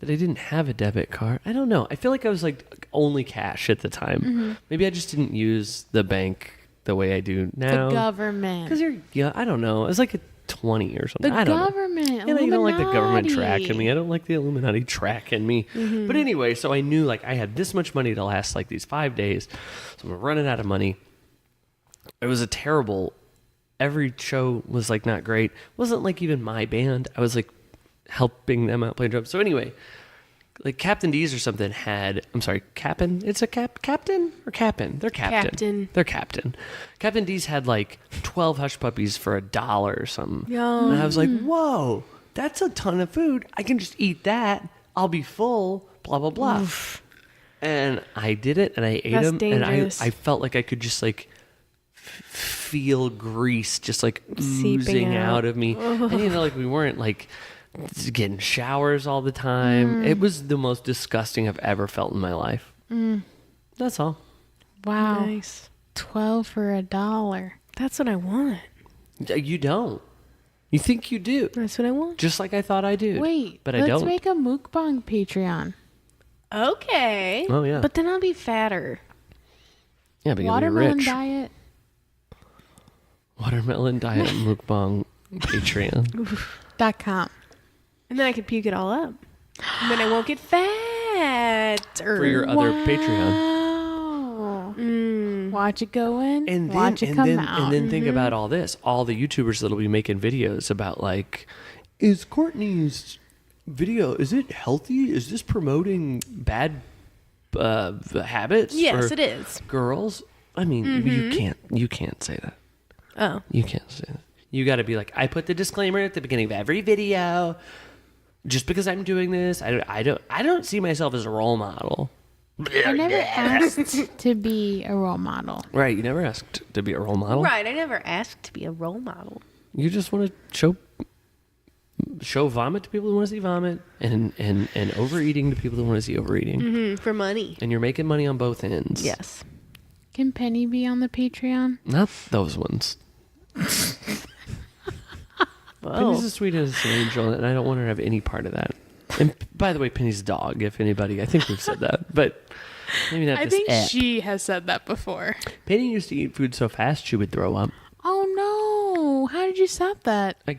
that I didn't have a debit card. I don't know. I feel like I was like only cash at the time. Mm-hmm. Maybe I just didn't use the bank the way I do now. The government. Because I don't know. It was like a 20 or something. The I don't know. government. You know, you don't like the government Illuminati. tracking me. I don't like the Illuminati tracking me. But anyway, so I knew like I had this much money to last like these 5 days. So I'm running out of money. It was a terrible. Every show was like not great. It wasn't like even my band. I was like helping them out playing drums. So anyway, like Captain D's or something had. I'm sorry, Captain. It's a captain or Captain. They're captain. Captain. They're captain. Captain D's had like 12 hush puppies for $1 or something. Yum. And I was like, whoa, that's a ton of food. I can just eat that. I'll be full. Blah blah blah. And I did it, and I ate That's them, dangerous. and I felt like I could just like feel grease just like Seeping oozing out of me. Ugh. And like we weren't like getting showers all the time. It was the most disgusting I've ever felt in my life. That's all. Wow. Nice. 12 for $1. That's what I want. You don't. You think you do. That's what I want. Just like I thought I did. Wait, but I let's don't. make a mukbang Patreon. Okay. Oh, yeah. But then I'll be fatter. Yeah, but you'll be Watermelon rich. diet. Watermelon diet mukbang Patreon. .com. And then I can puke it all up. And then I won't get fat. For your other Patreon. Watch it go in. And then, watch it come out. And then think about all this. All the YouTubers that'll be making videos about like, is Courtney's video, is it healthy? Is this promoting bad habits? Yes, for it is. girls? I mean, you can't say that. Oh. You can't say that. You got to be like, I put the disclaimer at the beginning of every video. Just because I'm doing this, I don't see myself as a role model. I never asked to be a role model. Right, you never asked to be a role model. Right, I never asked to be a role model. You just want to show vomit to people who want to see vomit, and overeating to people who want to see overeating. For money. And you're making money on both ends. Yes. Can Penny be on the Patreon? Not those ones. Penny's Whoa. the sweetest angel, and I don't want her to have any part of that. And by the way, Penny's a dog, if anybody. I think we've said that, but maybe not I this think app. she has said that before. Penny used to eat food so fast she would throw up. Oh no. How did you stop that? I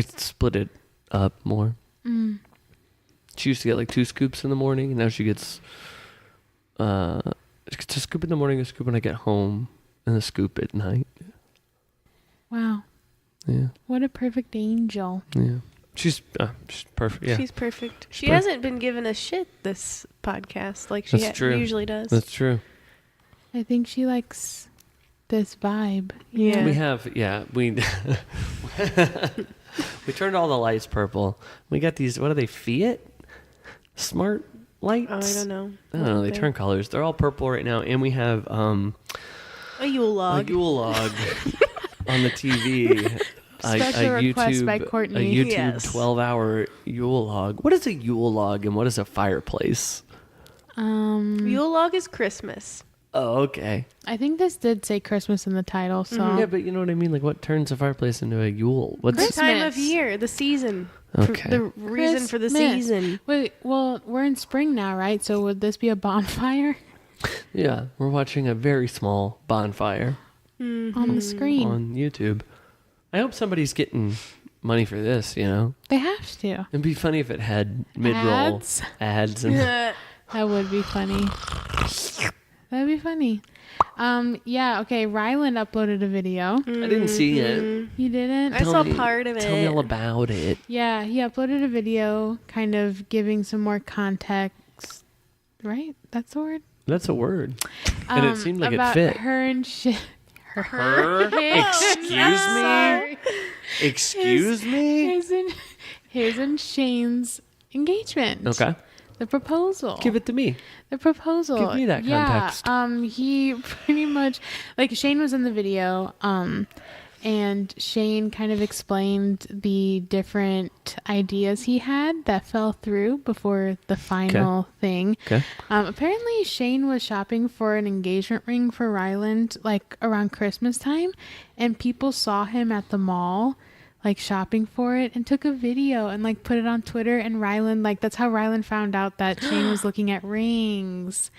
split it up more. She used to get like 2 scoops in the morning, and now she gets a scoop in the morning, a scoop when I get home, and a scoop at night. Wow. Yeah. What a perfect angel. Yeah. She's perfect. Yeah. She's perfect. She perfect. hasn't been giving a shit this podcast like That's true. usually does. That's true. I think she likes this vibe. Yeah. We have, we turned all the lights purple. We got these, what are they, Fiat? Smart lights? Oh, I don't know. I don't know. They turn colors. They're all purple right now. And we have A Yule log. a Yule log on the TV. Special request by Courtney. A YouTube Yes. 12-hour Yule log. What is a Yule log and what is a fireplace? Yule log is Christmas. Oh, okay. I think this did say Christmas in the title, so Yeah, but you know what I mean? Like, what turns a fireplace into a Yule? The Christmas. time of year, the season. Okay. The reason for the Christmas. season. Wait, well, we're in spring now, right? So would this be a bonfire Yeah, we're watching a very small bonfire on the screen? on YouTube. I hope somebody's getting money for this, you know? They have to. It'd be funny if it had mid-roll Ads? ads and That would be funny. That'd be funny. Yeah, okay, Ryland uploaded a video. I didn't see it. You didn't? I saw part of Tell me it. all about it. Yeah, he uploaded a video kind of giving some more context. Right? That's the word? That's a word. And it seemed like it about fit. her and shit. Her? Excuse me? Excuse me? His and Shane's engagement. Okay. The proposal. Give it to me. The proposal. Give me that context. Yeah. He pretty much, like, Shane was in the video, and Shane kind of explained the different ideas he had that fell through before the final thing. Okay. Apparently Shane was shopping for an engagement ring for Ryland like around Christmas time, and people saw him at the mall like shopping for it and took a video and like put it on Twitter, and Ryland, like, that's how Ryland found out that Shane was looking at rings.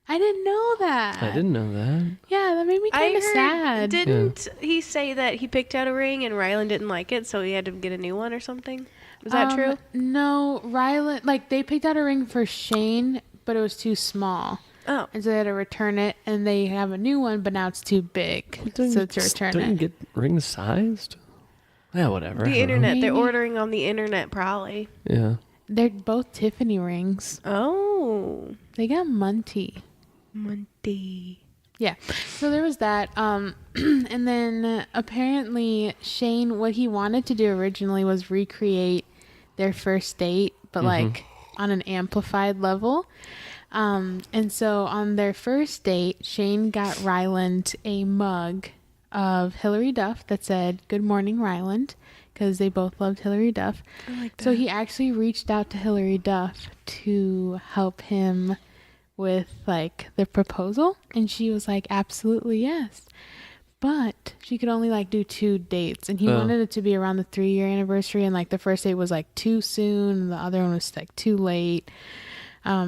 I didn't know that. I didn't know that. Yeah, that made me kind of sad. Didn't he say that he picked out a ring and Ryland didn't like it, so he had to get a new one or something? Was that true? No, Ryland, like, they picked out a ring for Shane, but it was too small. Oh. And so they had to return it, and they have a new one, but now it's too big. So to return Don't you it. get rings sized? Yeah, whatever. I The don't know. internet. They're Maybe. ordering on the internet, probably. Yeah. They're both Tiffany rings. Oh. They got Munty. Monday. Yeah. So there was that. And then apparently Shane, what he wanted to do originally was recreate their first date, but like on an amplified level. And so on their first date, Shane got Ryland a mug of Hillary Duff that said, "Good morning, Ryland," because they both loved Hillary Duff. I like that. So he actually reached out to Hillary Duff to help him with like the proposal, and she was like, absolutely yes. But she could only like do 2 dates, and he wanted it to be around the 3-year anniversary, and like the first date was like too soon and the other one was like too late.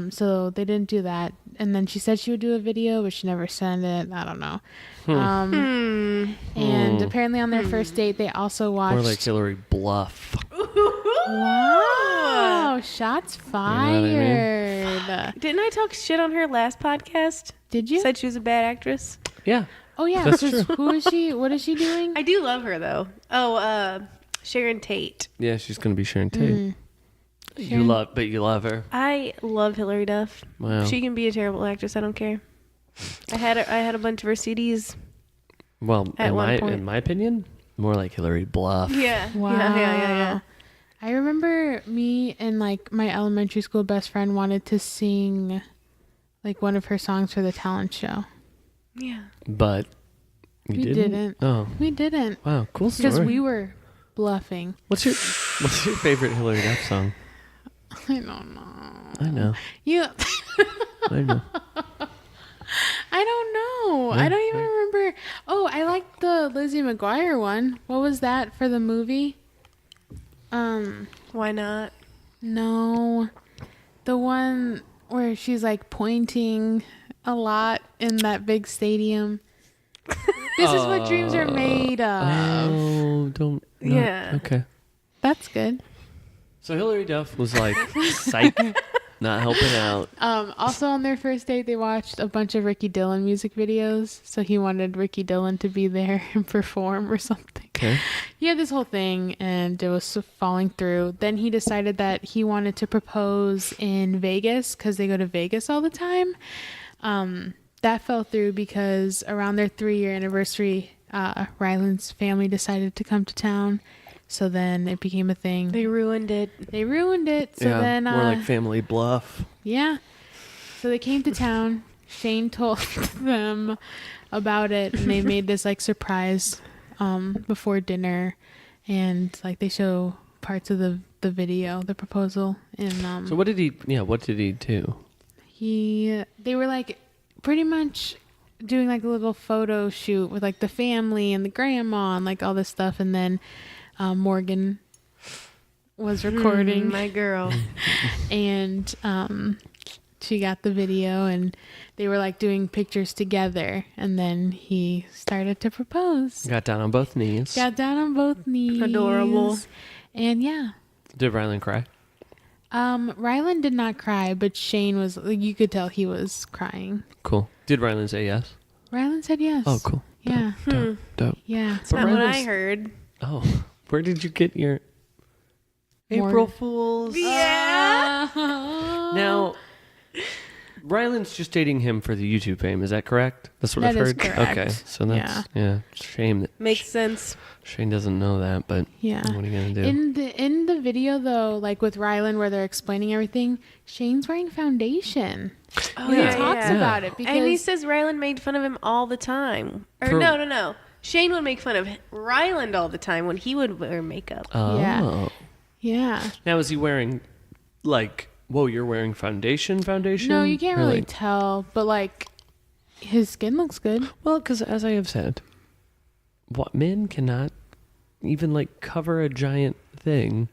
So they didn't do that. And then she said she would do a video, but she never sent it. I don't know. And apparently on their first date, they also watched. More like Hillary Bluff. Wow, shots fired. You know what I Didn't I talk shit on her last podcast? Did you? Said she was a bad actress. Yeah. Oh yeah, That's because true. who is she? What is she doing? I do love her though. Oh, Sharon Tate. Yeah, she's going to be Sharon Tate. You love her. I love Hillary Duff. Wow. She can be a terrible actress. I don't care. I had a bunch of her CDs. Well, At one point. in my opinion, more like Hillary Bluff. Yeah. Wow. Yeah. I remember me and like my elementary school best friend wanted to sing like one of her songs for the talent show. Yeah. But We didn't. Oh, We didn't. wow, cool story. Because we were bluffing. What's your favorite Hillary Duff song? I don't know. I know. You. I know. I don't know. Yeah, I don't even remember. Oh, I like the Lizzie McGuire one. What was that for the movie? Why not? No. The one where she's like pointing a lot in that big stadium. This is what dreams are made of. Oh, don't. No. Yeah. Okay. That's good. So Hillary Duff was like, psych, not helping out. Also on their first date, they watched a bunch of Ricky Dillon music videos. So he wanted Ricky Dillon to be there and perform or something. Okay. He had this whole thing and it was falling through. Then he decided that he wanted to propose in Vegas because they go to Vegas all the time. That fell through because around their 3-year anniversary, Ryland's family decided to come to town. So then it became a thing. They ruined it. So then, more like Family Bluff. yeah. So they came to town. Shane told them about it, and they made this like surprise before dinner, and like they show parts of the video, the proposal, and So what did he? Yeah, what did he do? they were like pretty much doing like a little photo shoot with like the family and the grandma and like all this stuff, and then Morgan was recording My girl. and she got the video and they were like doing pictures together, and then he started to propose. Got down on both knees. Got down on both knees. Adorable. And yeah. Did Ryland cry? Ryland did not cry, but Shane was, you could tell he was crying. Cool. Did Ryland say yes? Ryland said yes. Oh, cool. Yeah. Dope. Yeah. That's not what I Ryland's- heard. Oh, where did you get your April Fools? Yeah. Now, Ryland's just dating him for the YouTube fame. Is that correct? That's what That I've is heard. correct. Okay, so that's shame that Makes sense. Shane doesn't know that. But Yeah. what are you gonna do? In the video though, like with Ryland where they're explaining everything, Shane's wearing foundation. Oh, He yeah. talks Yeah. about it because And he says Ryland made fun of him all the time. Or For- no. Shane would make fun of Ryland all the time when he would wear makeup. Oh. yeah. Now is he wearing like? Whoa, you're wearing foundation? No, you can't Or, really like- tell, but like his skin looks good. Well, because as I have said, what men cannot even like cover a giant thing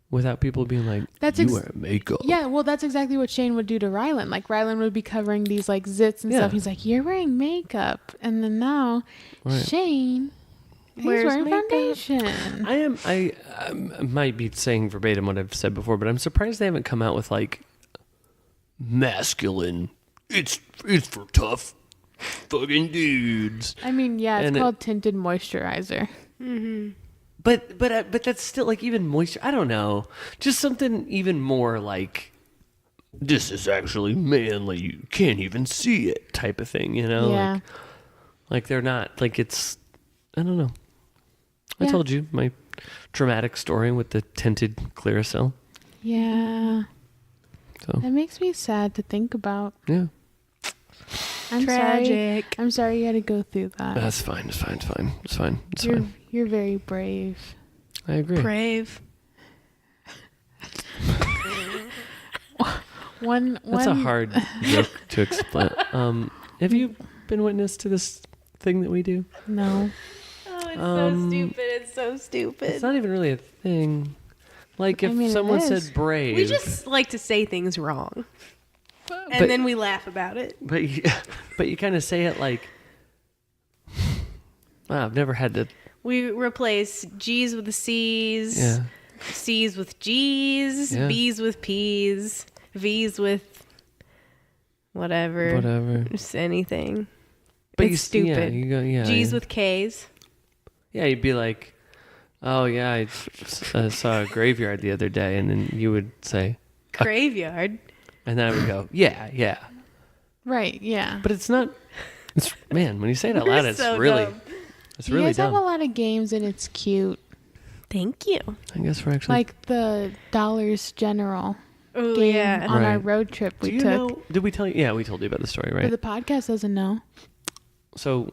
without people being like, That's you wear makeup. Yeah, well, that's exactly what Shane would do to Ryland. Like Ryland would be covering these like zits and Yeah. stuff. He's like, "You're wearing makeup," and then now Right. Shane, he's Wears wearing makeup. foundation. I might be saying verbatim what I've said before, but I'm surprised they haven't come out with like masculine. It's for tough fucking dudes. I mean, yeah, it's And called tinted moisturizer. But that's still like even moisture. I don't know. Just something even more like this is actually manly. You can't even see it type of thing. You know? Yeah. Like they're not like it's. I don't know. I Yeah. told you my traumatic story with the tinted Clearasil. Yeah. So That makes me sad to think about. yeah, I'm Tragic. sorry. I'm sorry you had to go through that. that's fine. It's fine. It's fine. It's fine. It's fine. You're very brave. I agree. Brave. That's a hard joke to explain. Have you been witness to this thing that we do? No. Oh, it's so stupid. It's so stupid. It's not even really a thing. Like if I mean, it someone is. said brave, We just like to say things wrong. but And then we laugh about it. but you kind of say it like, wow, I've never had to. We replace G's with C's, Yeah, C's with G's, Yeah. B's with P's, V's with whatever. Just anything. But It's stupid. Yeah, you go. Yeah, G's yeah. with K's. Yeah, you'd be like, oh yeah, I saw a graveyard the other day, and then you would say, Graveyard. and then I would go, yeah. Right. Yeah. But it's not. It's man, when you say it out loud, You're it's so really, dumb. it's You really guys have dumb. a lot of games and it's cute. Thank you. I guess we're actually Like the Dollars General Oh, game yeah. on our Right. road trip Do we you took. know? Did we tell you? Yeah, we told you about the story, But right? the podcast doesn't know. So,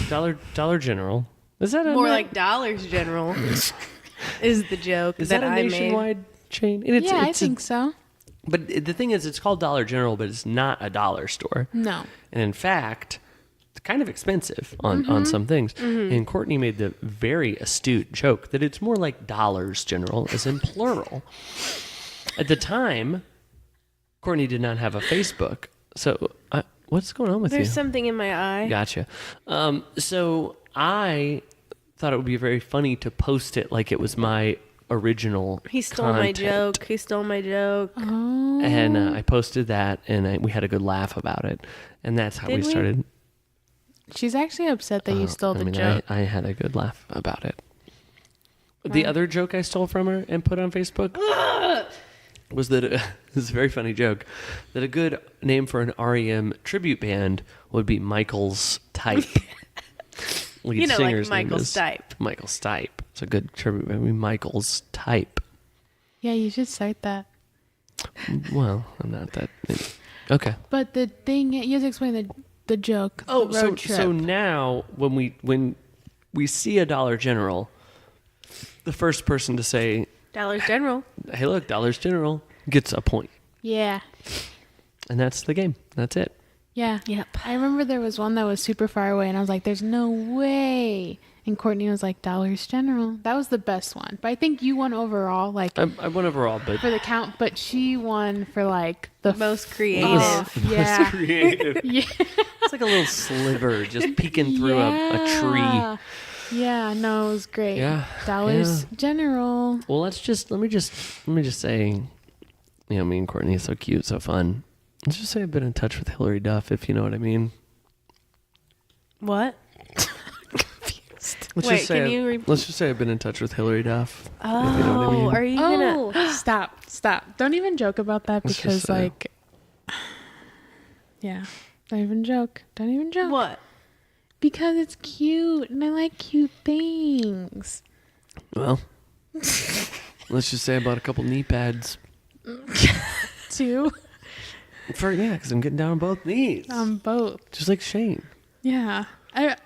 Dollar General. Is that a More like Dollars General is the joke Is that that a I made. nationwide chain? And Yeah, I it's think so. But the thing is, it's called Dollar General, but it's not a dollar store. No. And in fact, it's kind of expensive on some things. And Courtney made the very astute joke that it's more like Dollars General, as in plural. At the time, Courtney did not have a Facebook. So what's going on with There's you? something in my eye. Gotcha. So I thought it would be very funny to post it like it was my original He stole my content. joke. He stole my joke. Oh. And I posted that, and we had a good laugh about it. And that's how Did we we? started. She's actually upset that you stole the I mean, joke. I had a good laugh about it. The other joke I stole from her and put on Facebook was that this is a very funny joke, that a good name for an REM tribute band would be Michael's Type. Lead You know, like singer's name Michael is Stipe. Michael Stipe. It's a good tribute band. Would be Michael's Type. Yeah, you should cite that. Well, I'm not that. Okay. But the thing, you have to explain the joke. Oh, the road trip. so now when we see a Dollar General, the first person to say, Dollars General. "Hey, look, Dollar's General," gets a point, Yeah. and that's the game. That's it. Yeah. Yep. I remember there was one that was super far away, and I was like, there's no way. And Courtney was like, Dollars General. That was the best one. But I think you won overall, like, I won overall, but for the count, but she won for, like, the Most creative. yeah. creative. Yeah. It's like a little sliver just peeking through a tree. Yeah, no, it was great. Yeah, Dollars General. Well, let me just say, me and Courtney is so cute, so fun. Let's just say I've been in touch with Hillary Duff, if you know what I mean. What? Let's Wait, just say can you let's just say I've been in touch with Hillary Duff. Oh, if you know what I mean. are you gonna? Oh, stop. Don't even joke about that Let's just because, say- like, yeah, don't even joke. Don't even joke. What? Because it's cute and I like cute things. Well, let's just say I bought a couple knee pads. Too. Because I'm getting down on both knees. Both. Just like Shane. Yeah.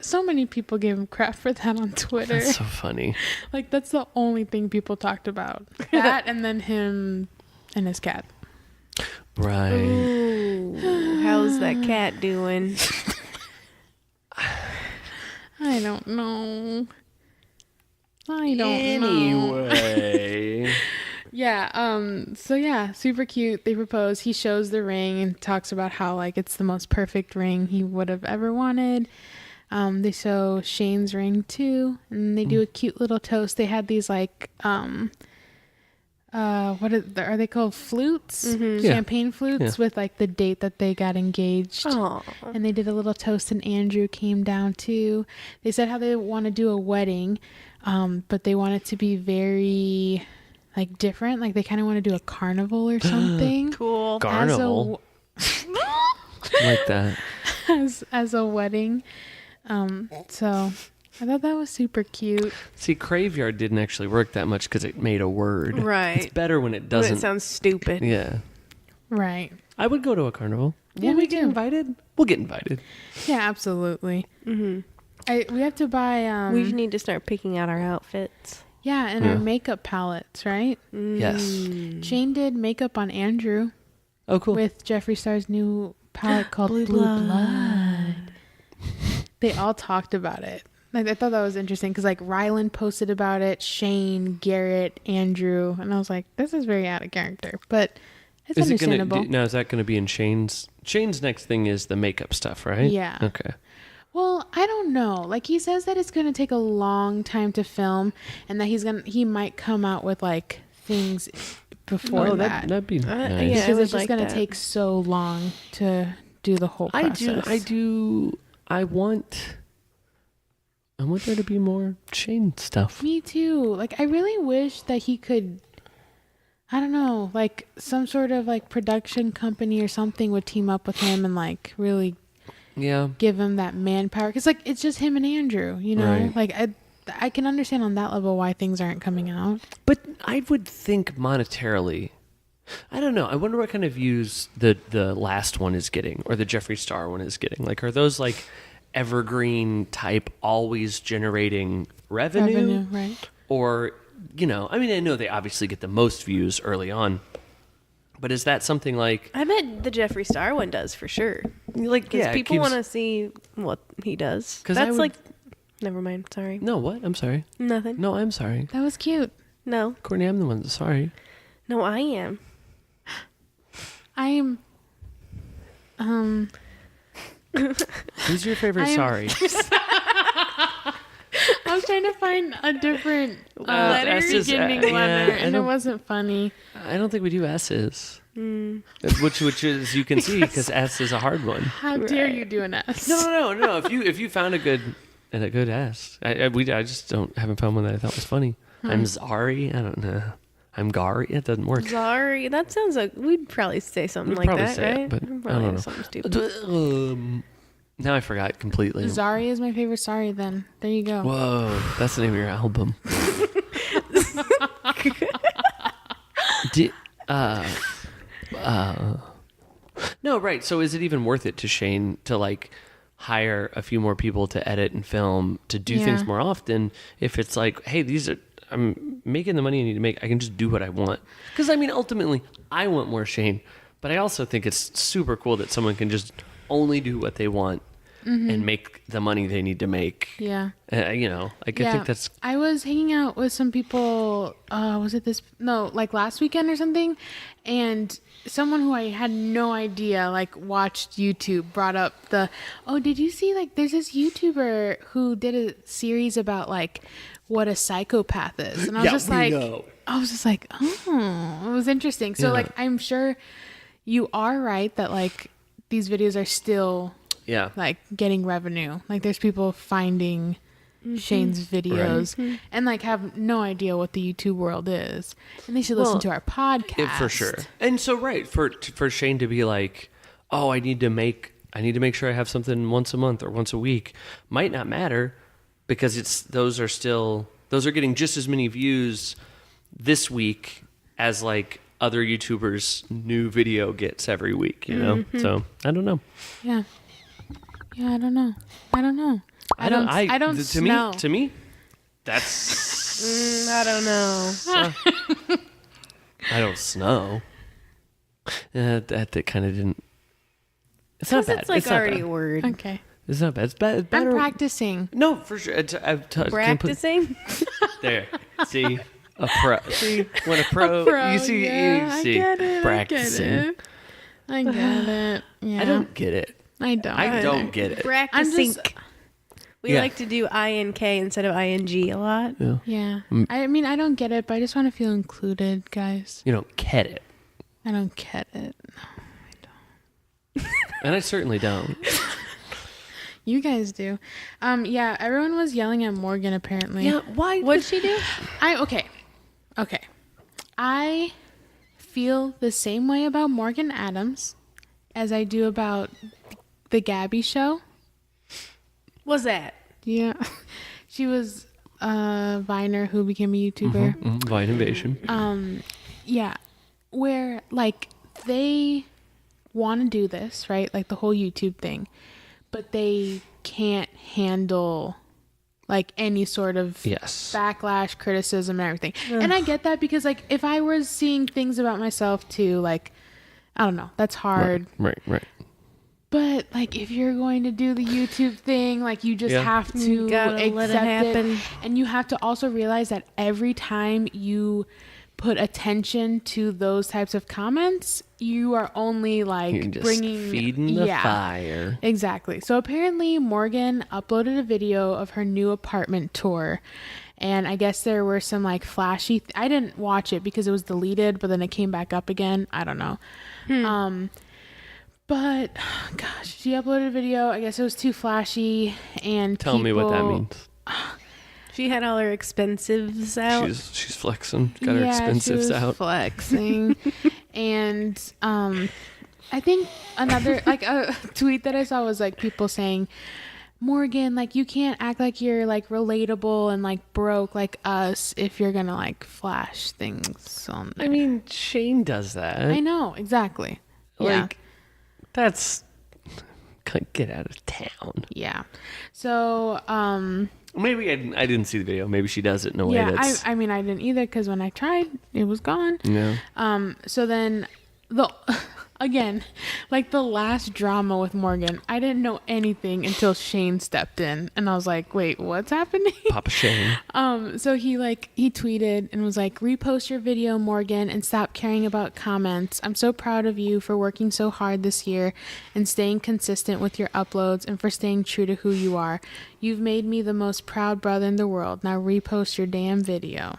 So many people gave him crap for that on Twitter. That's so funny. Like, that's the only thing people talked about. That and then him and his cat. Right. Ooh, how's that cat doing? I don't know. know. Anyway. Yeah, so yeah, super cute. They propose. He shows the ring and talks about how, like, it's the most perfect ring he would have ever wanted. They show Shane's ring too, and they do a cute little toast. They had these, like, what are they called? Flutes? Mm-hmm. Yeah. Champagne flutes with, like, the date that they got engaged. Oh, And they did a little toast, and Andrew came down too. They said how they want to do a wedding, but they want it to be very, like, different. Like, they kind of want to do a carnival or something. cool. Carnival. Like that. As a wedding. So I thought that was super cute. See, Graveyard didn't actually work that much because it made a word. Right. It's better when it When doesn't. it sounds stupid. Yeah. Right. I would go to a carnival. Yeah, Will me we get too. invited? We'll get invited. Yeah, absolutely. We have to buy We need to start picking out our outfits. and our makeup palettes, right? Yes. Shane did makeup on Andrew Oh, cool. with Jeffree Star's new palette called Blue Blood. They all talked about it. Like, I thought that was interesting because like Ryland posted about it, Shane, Garrett, Andrew, and I was like, this is very out of character, but it's Is it understandable. gonna? Now, is that going to be in Shane's? Shane's next thing is the makeup stuff, right? Yeah. Okay. Well, I don't know. Like, he says that it's going to take a long time to film, and that he might come out with like things before Oh, that. that'd be nice. yeah. I because would it's just like going to that. take so long to do the whole I process. do. I want there to be more Shane stuff. Me too. Like, I really wish that he could, I don't know, like some sort of like production company or something would team up with him and like really Yeah. give him that manpower. Because like it's just him and Andrew, you know? Right. Like I can understand on that level why things aren't coming out. But I would think monetarily. I don't know. I wonder what kind of views the last one is getting, or the Jeffree Star one is getting. Like, are those like evergreen type, always generating revenue? Right. Or, you know, I mean, I know they obviously get the most views early on, but is that something like, I bet the Jeffree Star one does for sure. like, Because yeah, people want to see what he does. 'Cause I That's would- like, never mind. Sorry. No, what? I'm sorry. Nothing. No, I'm sorry. That was cute. No. Courtney, I'm the one that's sorry. No, I am. I'm Who's your favorite I am- sorry? I was trying to find a different Letter? S is- beginning yeah, letter, I and it don't- wasn't funny. I don't think we do S's. Which is, you can see, because S is a hard one. How dare you do an S? No. If you found a good S, I just haven't found one that I thought was funny. I'm sorry. I don't know. I'm Gary. It doesn't work. Sorry. That sounds like we'd probably say something We'd like probably that, say it, right? but We'd I probably don't have know. something stupid. Now I forgot completely. Zari is my favorite sorry then. There you go. Whoa, that's the name of your album. No, right. So is it even worth it to Shane to like hire a few more people to edit and film, to do Yeah. things more often, if it's like, hey, I'm making the money I need to make, I can just do what I want? Because I mean, ultimately, I want more Shane, but I also think it's super cool that someone can just only do what they want and make the money they need to make. Yeah. You know, like I think that's I was hanging out with some people. Was it like last weekend or something? And someone who I had no idea like watched YouTube brought up did you see like there's this YouTuber who did a series about like what a psychopath is, and I was just like, oh, it was interesting. So Yeah. like I'm sure you are right that like these videos are still yeah. like getting revenue. Like there's people finding Shane's videos and like have no idea what the YouTube world is, and they should listen to our podcast For sure. And so right, for Shane to be like, oh, I need to make sure I have something once a month or once a week, might not matter, because those are getting just as many views this week as like other YouTubers' new video gets every week, you know? So I don't know. Yeah, I don't know. I don't know. To me, that's I don't know. I don't snow. That kind of didn't. It's not bad. It's like it's not already bad. a word. Okay, It's not bad. It's bad. It's I'm better. practicing. No, for sure. Practicing? There. See, a pro. See, when a pro, you see, yeah, you see, I get it. practicing. I get it. Yeah, I don't get it. I don't. I don't get it. Practicing. We Yeah. like to do INK instead of ING a lot. Yeah. Yeah, I mean, I don't get it, but I just want to feel included, guys. You don't get it, I don't get it. and I certainly don't. You guys do. Yeah, everyone was yelling at Morgan apparently. Why? What'd she do? Okay. I feel the same way about Morgan Adams as I do about the Gabby show. What's that? Yeah. She was a Viner who became a YouTuber. Vine Invasion. Yeah, where like they want to do this, right? Like the whole YouTube thing, but they can't handle like any sort of backlash, criticism, and everything. Ugh. And I get that because like if I was seeing things about myself too, like I don't know, that's hard. Right. But like if you're going to do the YouTube thing, like you just have to accept let it happen. And you have to also realize that every time you put attention to those types of comments, you are only like you're just feeding the fire. Exactly. So apparently Morgan uploaded a video of her new apartment tour, and I guess there were some like flashy I didn't watch it because it was deleted, but then it came back up again. I don't know. But gosh, she uploaded a video. I guess it was too flashy, and tell me what that means. She had all her expensives out. She's flexing. Got her expensives out. Flexing. And I think another like a tweet that I saw was like people saying, Morgan, like you can't act like you're like relatable and like broke like us if you're gonna like flash things on there. I mean, Shane does that. I know, exactly. Like that's get out of town. Yeah. So maybe I didn't see the video. Maybe she does it in a way that's... I mean, I didn't either because when I tried, it was gone. Yeah. So then, again, like the last drama with Morgan, I didn't know anything until Shane stepped in. And I was like, wait, what's happening? Papa Shane. So he tweeted and was like, repost your video, Morgan, and stop caring about comments. I'm so proud of you for working so hard this year and staying consistent with your uploads and for staying true to who you are. You've made me the most proud brother in the world. Now repost your damn video.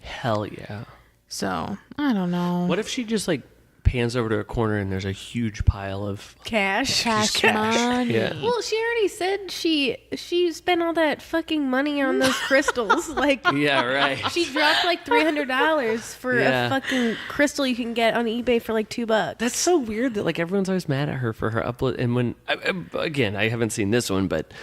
Hell yeah. So, I don't know. What if she just like pans over to a corner and there's a huge pile of cash money? Yeah. Well, she already said she spent all that fucking money on those crystals. Like, yeah, right. She dropped like $300 for a fucking crystal you can get on eBay for like $2. That's so weird that like everyone's always mad at her for her upload. And when again, I haven't seen this one, but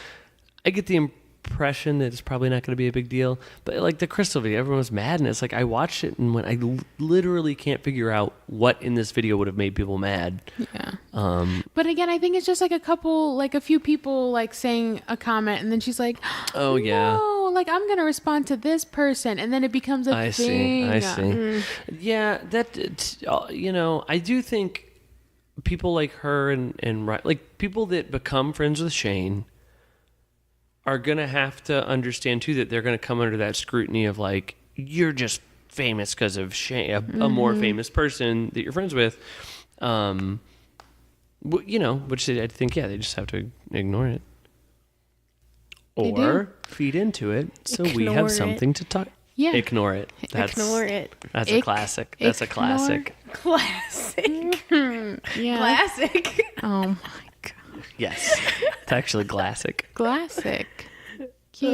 I get the impression that it's probably not going to be a big deal. But like the crystal video, everyone was mad, and it's like I watched it and when I literally can't figure out what in this video would have made people mad. Yeah. But again, I think it's just like a few people like saying a comment, and then she's like, "Oh yeah, no, like I'm gonna respond to this person," and then it becomes a thing. I see. Yeah, that I do think people like her and like people that become friends with Shane are going to have to understand, too, that they're going to come under that scrutiny of, like, you're just famous because of Shane, a more famous person that you're friends with. Which I think, they just have to ignore it. Or feed into it so we have something to talk. Yeah. Ignore it. Ignore it. That's a classic. That's a classic. Classic. Yeah. Classic. Oh, my. Yes, it's actually classic. Classic. Cute.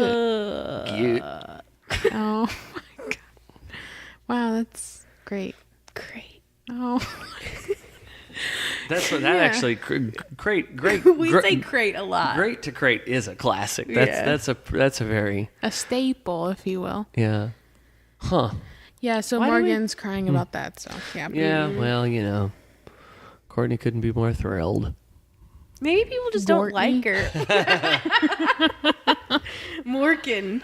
Cute. Oh my god! Wow, that's great. Oh. That's what that actually great. We say great a lot. Great to great is a classic. That's a very a staple, if you will. Yeah. Huh. Yeah. So Morgan's crying about that. So yeah. Yeah. Well, Courtney couldn't be more thrilled. Maybe people just don't like her. Morgan.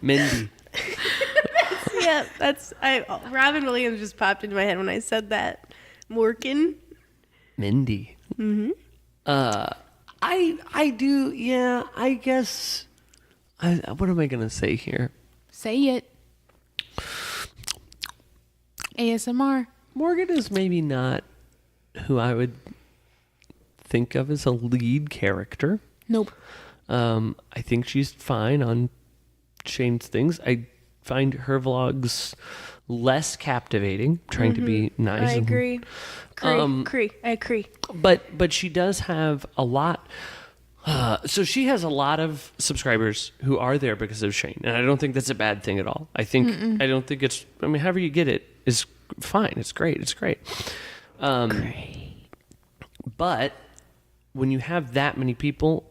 Mindy. Yeah, Robin Williams just popped into my head when I said that. Morgan. Mindy. Mm-hmm. I do, yeah, I guess. What am I going to say here? Say it. ASMR. Morgan is maybe not who I would think of as a lead character. Nope. I think she's fine on Shane's things. I find her vlogs less captivating, trying to be nice. I agree. I agree. But she does have a lot. So she has a lot of subscribers who are there because of Shane, and I don't think that's a bad thing at all. I don't think it's. I mean, however you get it is fine. It's great. Great. But when you have that many people,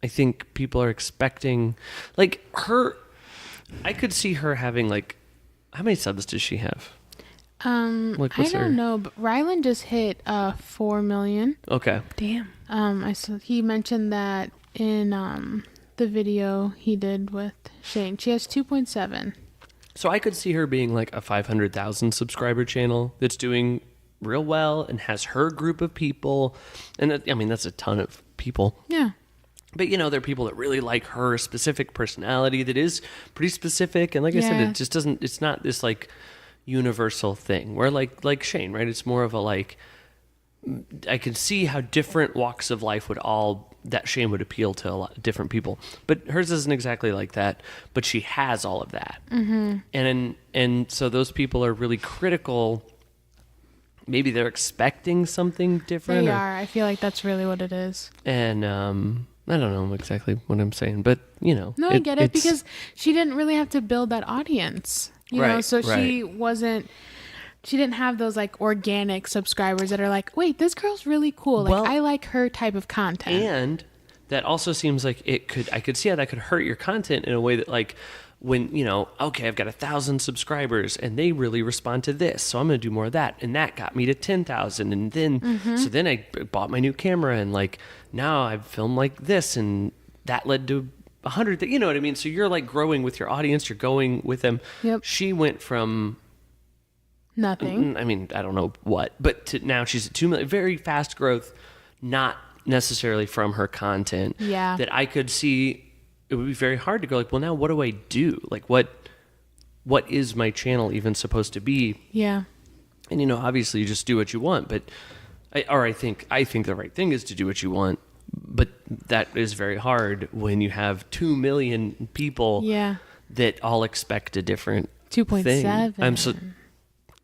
I I think people are expecting, like, her. I could see her having, like, how many subs does she have? Like, I what's her- don't know, but Ryland just hit 4 million. Okay. Damn. I saw he mentioned that in the video he did with Shane. She has 2.7. So I could see her being like a 500,000 subscriber channel that's doing real well and has her group of people. And that, I mean, that's a ton of people. Yeah. But, you know, there are people that really like her specific personality that is pretty specific. And like I said, Yeah. it just doesn't, it's not this like universal thing where like Shane, right? It's more of a like, I can see how different walks of life that Shane would appeal to a lot of different people. But hers isn't exactly like that, but she has all of that. Mm-hmm. And so those people are really critical. Maybe they're expecting something different. They are. I feel like that's really what it is. And I don't know exactly what I'm saying, but you know. No, I get it it's- because she didn't really have to build that audience. You know, Right, so right. she didn't have those like organic subscribers that are like, wait, this girl's really cool. Like, Well, I like her type of content. And that also seems like I could see how that could hurt your content in a way that like when, you know, okay, I've got 1,000 subscribers and they really respond to this. So I'm going to do more of that. And that got me to 10,000. And then, so then I bought my new camera and like now I've filmed like this and that led to 100, you know what I mean? So you're like growing with your audience. You're going with them. Yep. She went from, Nothing. I mean, I don't know what, but now she's at 2 million, very fast growth, not necessarily from her content. Yeah. That I could see it would be very hard to go like, well, now what do I do? Like what is my channel even supposed to be? Yeah. And, you know, obviously you just do what you want, but I think the right thing is to do what you want, but that is very hard when you have 2 million people Yeah. that all expect a different 2.7. thing. I'm so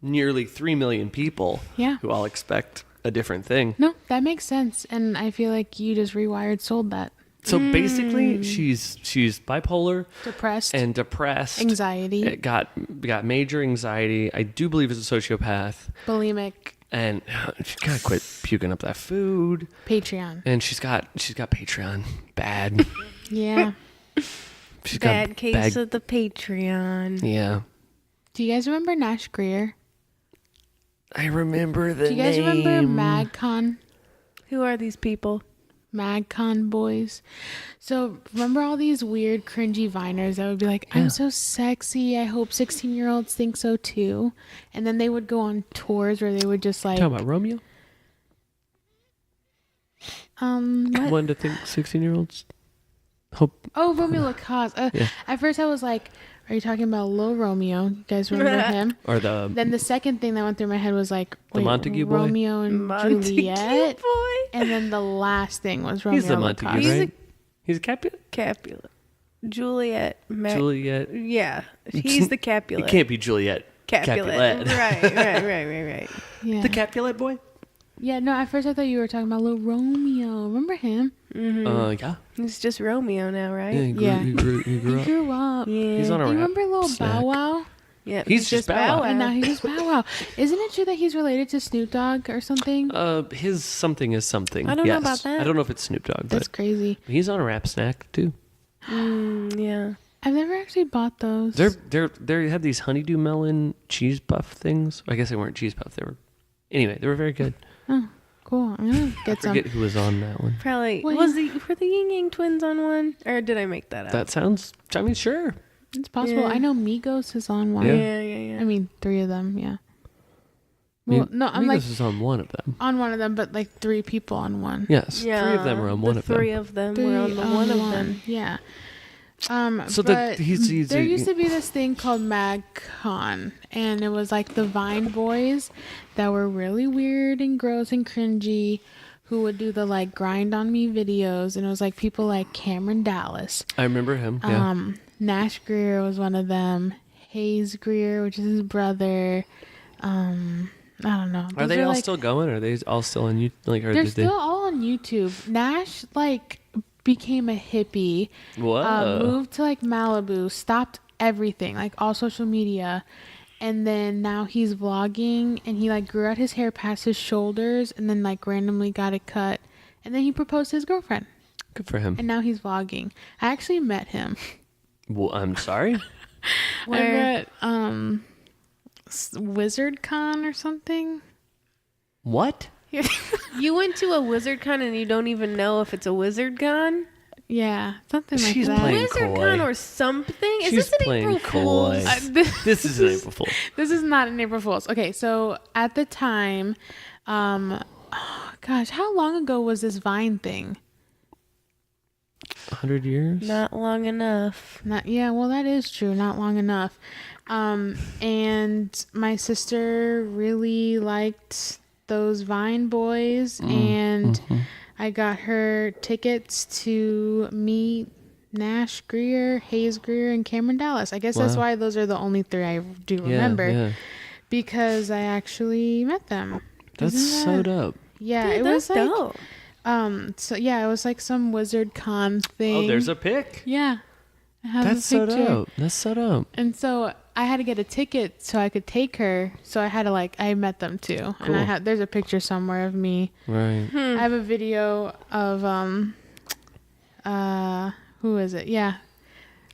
nearly 3 million people Yeah. who all expect a different thing. No, that makes sense. And I feel like you just sold that. So basically she's bipolar Depressed. and depressed. Anxiety. It got major anxiety. I do believe it's a sociopath. Bulimic. And she's got to quit puking up that food. Patreon. And she's got Patreon. Bad. Yeah. She's Bad got case of the Patreon. Yeah. Do you guys remember Nash Greer? I remember the Do you guys name. remember MagCon? Who are these people? MagCon boys. So remember all these weird cringy Viners that would be like, I'm so sexy. I hope 16-year-olds think so too. And then they would go on tours where they would just like, Talking about Romeo? what? One to think 16-year-olds hope. Oh, Romeo Lacoste. Yeah. At first I was like, are you talking about Lil Romeo? You guys remember him? Or the Then the second thing that went through my head was like, The wait, Montague boy? Romeo and Montague Juliet. boy. And then the last thing was Romeo he's the Montague, Lacoste. He's right? He's a Capulet. Capulet. Juliet. Juliet. Yeah. He's the Capulet. It can't be Juliet. Capulet. Right. Yeah. The Capulet boy? Yeah, no, at first I thought you were talking about Lil Romeo. Remember him? Yeah. He's just Romeo now, right? Yeah. He grew He up. grew up. Yeah. He's on a You rap remember Lil snack. Bow Wow? Yeah. He's just Bow Wow. And now he's just Bow Wow. Isn't it true that he's related to Snoop Dogg or something? His something is something. I don't know Yes. about that. I don't know if it's Snoop Dogg, That's but crazy. he's on a rap snack too. Yeah. I've never actually bought those. They had these honeydew melon cheese puff things. I guess they weren't cheese puff. They were very good. Oh, cool. I'm gonna get some. Forget who was on that one. Probably. Well, were the Ying Yang twins on one? Or did I make that up? That sounds. I mean, sure. It's possible. Yeah. I know Migos is on one. Yeah. I mean, 3 of them. Yeah. Well, no, I'm Migos like is on one of them. on one of them, but like 3 people on one. Yes, Yeah. 3 of them were on one of them. 3 of them were on the one of them. Yeah. So but he's there used to be this thing called MagCon, and it was like the Vine boys that were really weird and gross and cringy, who would do the like grind on me videos, and it was like people like Cameron Dallas, I remember him. Yeah. Nash Greer was one of them, Hayes Greer, which is his brother. I don't know. Are Those they all like, still going? Or are they all still on YouTube? Like, or They're did they? still all on YouTube. Nash like became a hippie. Whoa. Moved to like Malibu, stopped everything, like all social media, and then now he's vlogging, and he like grew out his hair past his shoulders, and then like randomly got it cut, and then he proposed to his girlfriend. Good for him. and now he's vlogging. I actually met him. Well, I'm sorry. I met WizardCon or something. What? You went to a wizard con and you don't even know if it's a wizard con? Yeah, something like She's that. playing Wizard coy. con or something? Is She's this an playing April Fool's? coy. This is an April Fool. This is not an April Fool's. Okay, so at the time, gosh, how long ago was this Vine thing? 100 years? Not long enough. Well, that is true. Not long enough. And my sister really liked those Vine boys, and I got her tickets to meet Nash Greer, Hayes Greer, and Cameron Dallas. I guess that's why those are the only three I do remember, Yeah. because I actually met them. That's so dope. Yeah, Dude, it was that's like dope. so yeah, it was like some wizard con thing. Oh, there's a pic? yeah. I have That's a so picture. dope. That's so dope. And so I had to get a ticket so I could take her. So I had to I met them too. Cool. And there's a picture somewhere of me. Right. I have a video of who is it? Yeah.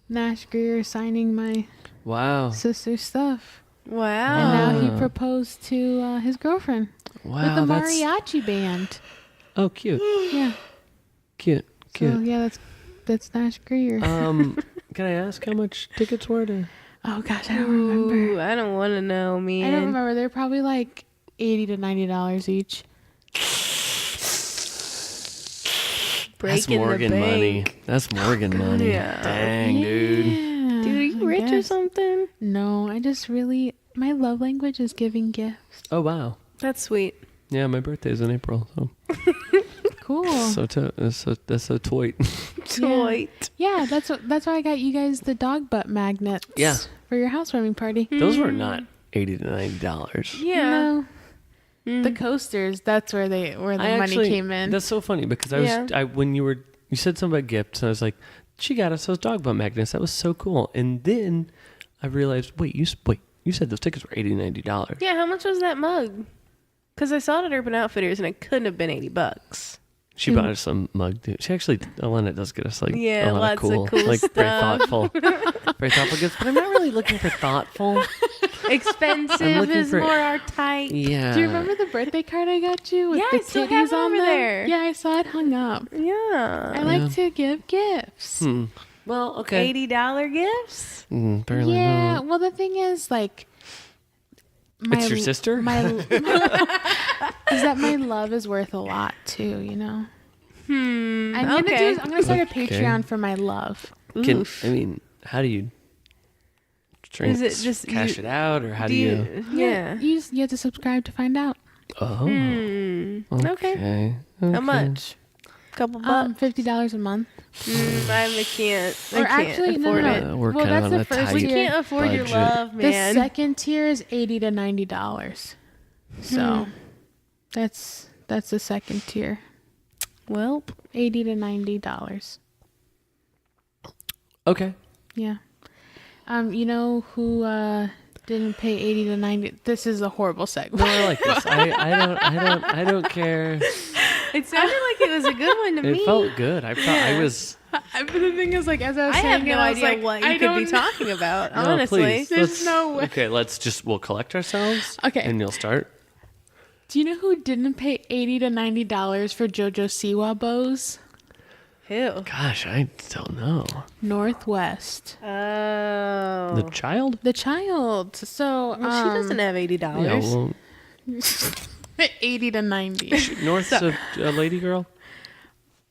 Nash Greer signing my Wow. sister's stuff. Wow. And now he proposed to his girlfriend Wow. with a mariachi band. Oh, cute. Yeah. Cute. So yeah, that's Nash Greer. Can I ask how much tickets were to? Oh gosh, I don't remember. Ooh, I don't want to know, man. I don't remember. They're probably like $80 to $90 each. That's Breaking Morgan the money. bank. That's Morgan money. Yeah. Dang, dude. Yeah, Dude, are you I rich or guess. something? No, I just really, my love language is giving gifts. Oh, wow. That's sweet. Yeah, my birthday's in April, so Cool. that's so toit. Toit. Yeah, that's why I got you guys the dog butt magnets. Yeah. For your housewarming party. Those were not $80 to $90. Yeah. No. The coasters, that's where the money came in. That's so funny because when you said something about gifts, and I was like, she got us those dog butt magnets. That was so cool. And then I realized, wait, you said those tickets were $80, $90. Yeah, how much was that mug? Because I saw it at Urban Outfitters and it couldn't have been $80. She bought us some mug, dude. She actually, Elena does get us a lot lots of cool, cool very stuff. thoughtful gifts. But I'm not really looking for thoughtful. Expensive is for- more our type. Yeah. Do you remember the birthday card I got you with Yeah, the I still titties have it on over them? there. Yeah, I saw it hung up. Yeah. I like to give gifts. Well, okay. $80 gifts? Apparently Yeah, not. well, the thing is, It's your sister? is that my love is worth a lot too, you know? I'm gonna start a Patreon for my love. How do you Is it just cash it out, or how do you? Yeah. You have to subscribe to find out. Oh, okay. How much? Couple bucks. $50 a month. I can't. Or actually, afford no. it. We're Well, kind that's of the on a first tight We tier. can't afford your budget. love, man. The second tier is $80 to $90. So that's the second tier. Well, $80 to $90. Okay. Yeah. You know who didn't pay 80 to 90? This is a horrible segue. No, I like this. I don't care. it sounded like it was a good one to me. It felt good. I was. But the thing is, as I was I saying have no idea what you could be talking about, No, honestly. please. There's no way. Okay, we'll collect ourselves. Okay. And you'll start. Do you know who didn't pay $80 to $90 for JoJo Siwa bows? Who? Gosh, I don't know. Northwest. Oh. The child? The child. So Well, she doesn't have $80. Yeah, well, 80 to 90. North's a lady girl?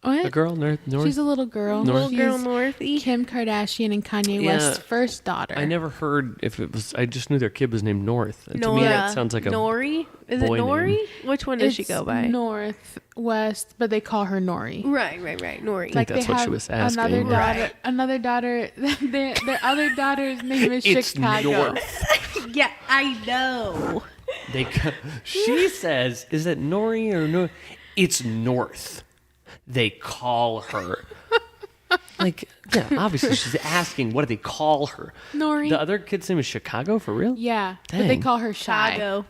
What? A girl? North? She's a little girl. North? Little girl She's Northy. Kim Kardashian and Kanye Yeah. West's first daughter. I never heard if it was. I just knew their kid was named North. And to Nora. me, that sounds like a. Nori? Is it boy Nori? name. Which one does she It's go by? Northwest, but they call her Nori. Right. Nori. Like that's what she was asking. Another daughter. Right. Another daughter. Their other daughter's name is It's Chicago. North. yeah, I know. She says, "Is it Nori or no?" It's North. They call her. Obviously she's asking, what do they call her? Nori. The other kid's name is Chicago, for real? Yeah, but they Dang. call her Shy. Chicago.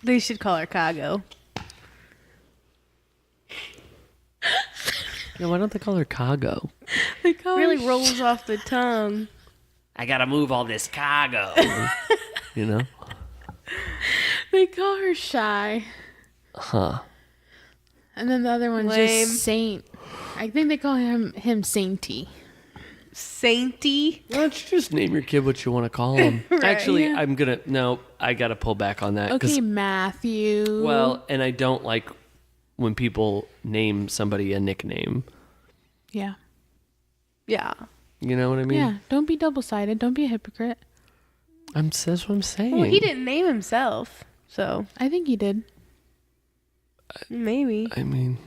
They should call her Chicago. Yeah, why don't they call her cargo? They call Really her rolls off the tongue. I gotta move all this cargo. You know? They call her Shy. Huh. And then the other one's Lame. just Saint. I think they call him Sainty. Sainty. Why don't you just name your kid what you want to call him? Right. Actually, Yeah. I gotta pull back on that. 'Cause- Okay, Matthew. well, and I don't like when people name somebody a nickname. Yeah. Yeah. You know what I mean? Yeah. Don't be double-sided. Don't be a hypocrite. That's what I'm saying. Well, he didn't name himself, so I think you did. maybe. I mean,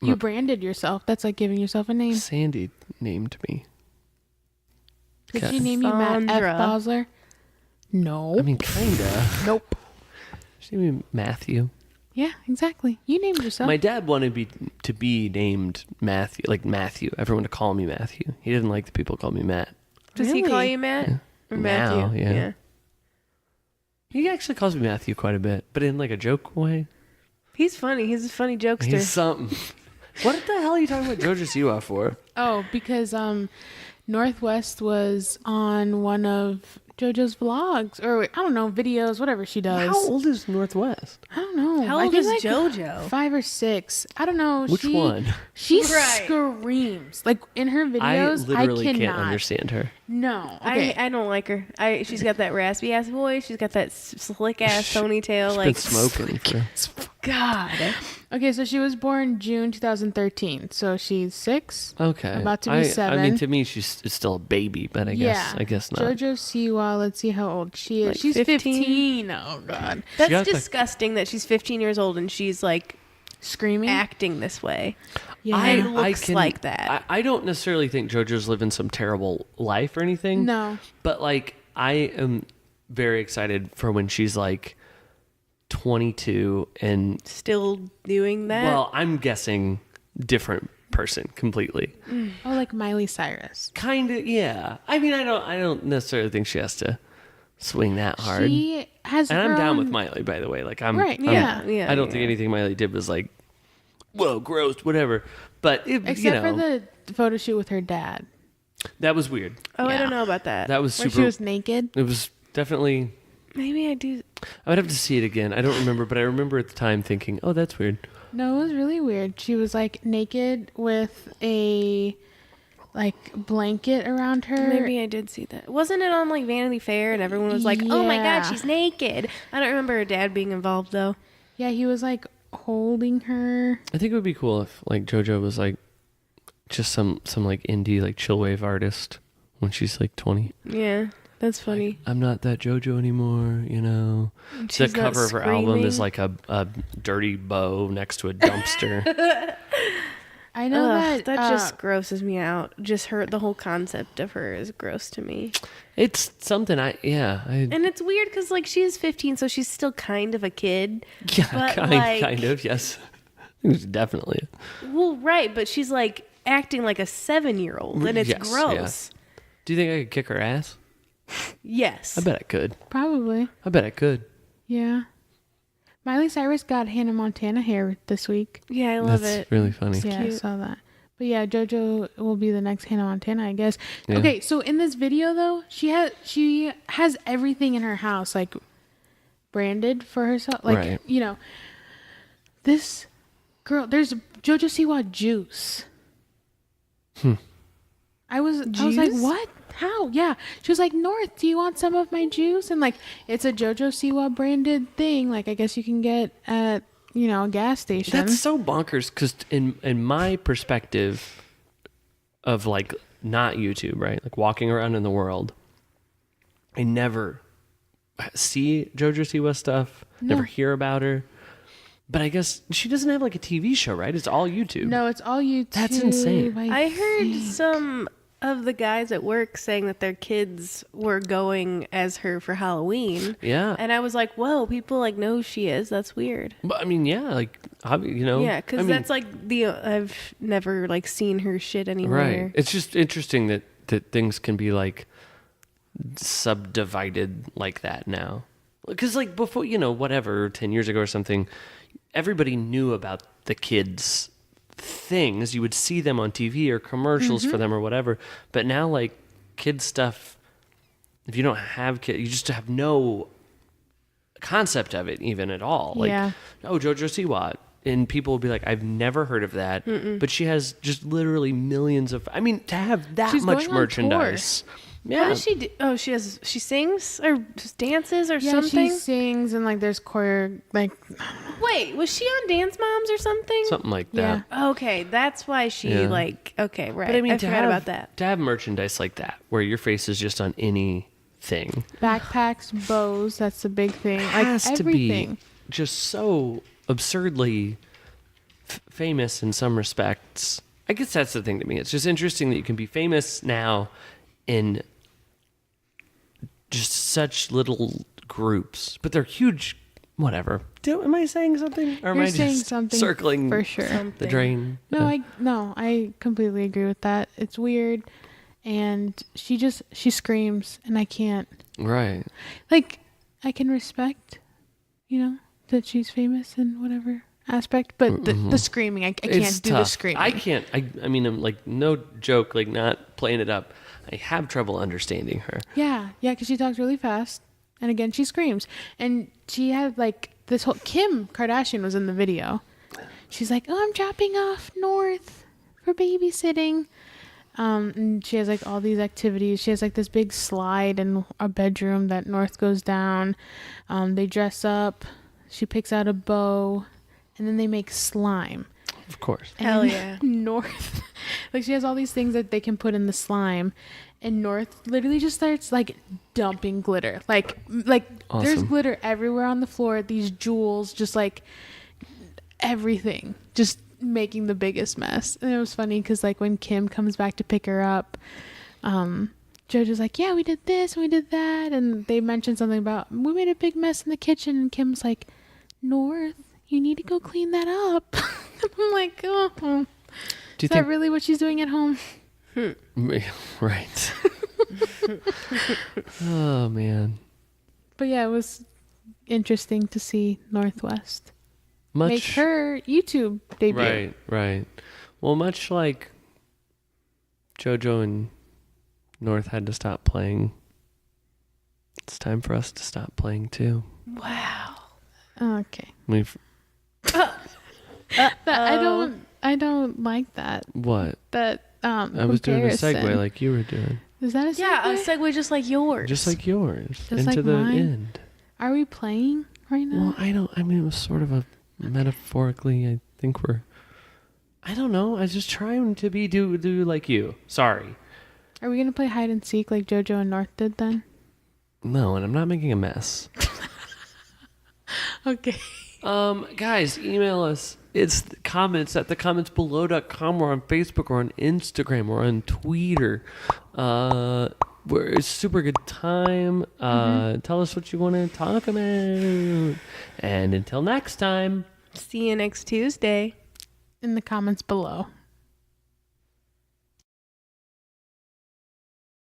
You branded yourself. That's like giving yourself a name. Sandy named me. Did Okay. she name you Matt F. Sandra. Bosler? No. I mean, kinda. Nope. She named me Matthew. Yeah, exactly. You named yourself. My dad wanted me to be named Matthew, like Matthew. Everyone to call me Matthew. He didn't like the people call me Matt. Does he Really? call you Matt? Or Matthew? Now, yeah. He actually calls me Matthew quite a bit, but in like a joke way. He's funny. He's a funny jokester. He's something. What the hell are you talking about Jojo Siwa for? Oh, because Northwest was on one of JoJo's vlogs, or I don't know, videos, whatever she does. How old is Northwest? I don't know. How I old think is like JoJo? 5 or 6. I don't know. Which one? She Right. screams like in her videos. I literally cannot can't understand her. No. Okay. I don't like her. She's got that raspy ass voice. She's got that slick ass ponytail. She's Like been smoking for. God. Okay, so she was born June 2013. So she's 6. Okay. About to be 7. I mean, to me, she's still a baby, but I guess not. JoJo Siwa, let's see how old she is. Like She's 15? 15. Oh, God. That's got the- disgusting that she's 15 years old and she's like Screaming? acting this way. Yeah. It looks like that. I don't necessarily think JoJo's living some terrible life or anything. No. But like, I am very excited for when she's like 22 and Still doing that. well, I'm guessing different person completely. Oh, like Miley Cyrus. Kind of, yeah. I mean, I don't necessarily think she has to swing that hard. She has And I'm her down own- with Miley, by the way. Like I'm Right, I'm- yeah. I don't think anything Miley did was like, whoa, gross, whatever. But it, Except for the photo shoot with her dad. that was weird. I yeah. don't know about that. That was Where super. she was naked. It was definitely. Maybe I do. I would have to see it again. I don't remember, but I remember at the time thinking, "Oh, that's weird." No, it was really weird. She was like naked with a like blanket around her. Maybe I did see that. Wasn't it on like Vanity Fair and everyone was like, "Oh my Yeah. god, she's naked." I don't remember her dad being involved though. Yeah, he was like holding her. I think it would be cool if like JoJo was like just some like indie like chill wave artist when she's like 20. Yeah, that's funny. I'm not that JoJo anymore, you know. The She's not cover of her album is screaming. like a dirty bow next to a dumpster. I know Ugh, that just grosses me out. Just the whole concept of her is gross to me. It's something I And it's weird because like she is 15, so she's still kind of a kid. yeah, But, kind of, yes. Definitely. Well, right, but she's like acting like a 7-year-old, and it's Yes, gross. Do you think I could kick her ass? Yes. I bet I could. probably. I bet I could. Yeah. Miley Cyrus got Hannah Montana hair this week. Yeah, I love That's it. really funny. Yeah, I cute. saw that. But yeah, JoJo will be the next Hannah Montana, I guess. Yeah. Okay, so in this video though, she has everything in her house like branded for herself. Like Right. you know, this girl. There's JoJo Siwa juice. I was like, Juice? what? How? Yeah. She was like, North, do you want some of my juice? And like, it's a JoJo Siwa branded thing. Like, I guess you can get at, you know, a gas station. That's so bonkers because in my perspective of like not YouTube, right? Like walking around in the world, I never see JoJo Siwa stuff, No. never hear about her. But I guess she doesn't have like a TV show, right? It's all YouTube. No, it's all YouTube. That's insane. I heard think. some of the guys at work saying that their kids were going as her for Halloween. Yeah. And I was like, whoa, people like know who she is. That's weird. But I mean, yeah, like, you know. Yeah, I because mean, that's like I've never like seen her shit anywhere. right. It's just interesting that things can be like subdivided like that now. Because like before, you know, whatever, 10 years ago or something, everybody knew about the kids things. You would see them on TV or commercials for them or whatever. But now, like, kids stuff, if you don't have kids, you just have no concept of it even at all. Like, oh, JoJo Siwa. And people will be like, I've never heard of that. But she has just literally millions of... I mean, to have that much merchandise. Yeah. What does she do? Oh, she sings or just dances or Yeah, something? she sings and like there's choir, like... Wait, was she on Dance Moms or something? Something like Yeah. that. Okay, that's why she okay, right. But I mean, I forgot about that. To have merchandise like that, where your face is just on anything. Backpacks, bows, that's the big thing. Has Like to everything. be just so absurdly famous in some respects. I guess that's the thing to me. It's just interesting that you can be famous now in just such little groups, but they're huge. Whatever. Am I saying something, or am You're I saying just something circling for sure. the drain? No, I completely agree with that. It's weird, and she screams, and I can't. Right. Like, I can respect, that she's famous in whatever aspect, but the screaming, I can't It's do tough. the screaming. I can't. I mean, I'm like, no joke, like not playing it up. I have trouble understanding her. Yeah, because she talks really fast, and again, she screams, and she had like this whole Kim Kardashian was in the video. She's like, "Oh, I'm dropping off North for babysitting," and she has like all these activities. She has like this big slide in a bedroom that North goes down. They dress up. She picks out a bow, and then they make slime. Of course. Hell yeah. North, like she has all these things that they can put in the slime, and North literally just starts like dumping glitter, like Awesome. There's glitter everywhere on the floor. These jewels, just like everything, just making the biggest mess. And it was funny because like when Kim comes back to pick her up, JoJo's like, "Yeah, we did this and we did that," and they mentioned something about we made a big mess in the kitchen, and Kim's like, "North, you need to go clean that up." I'm like, oh, is that really what she's doing at home? Right. Oh, man. But yeah, it was interesting to see Northwest make her YouTube debut. Right. Well, much like JoJo and North had to stop playing, it's time for us to stop playing too. Wow. Okay. We've... I don't like that. What? That I was doing a segue comparison. like you were doing. Is that a segue? Yeah, a segue just like yours. Just like yours. Just into like the mine? end. Are we playing right now? Well, I mean, it was sort of a metaphorically, I think I don't know. I was just trying to do like you. Sorry. Are we gonna play hide and seek like JoJo and North did then? No, and I'm not making a mess. Okay. Guys, email us. It's the comments at thecomments.below.com. We're on Facebook. We're on Instagram. We're on Twitter. It's a super good time. Tell us what you want to talk about. And until next time. See you next Tuesday. In the comments below.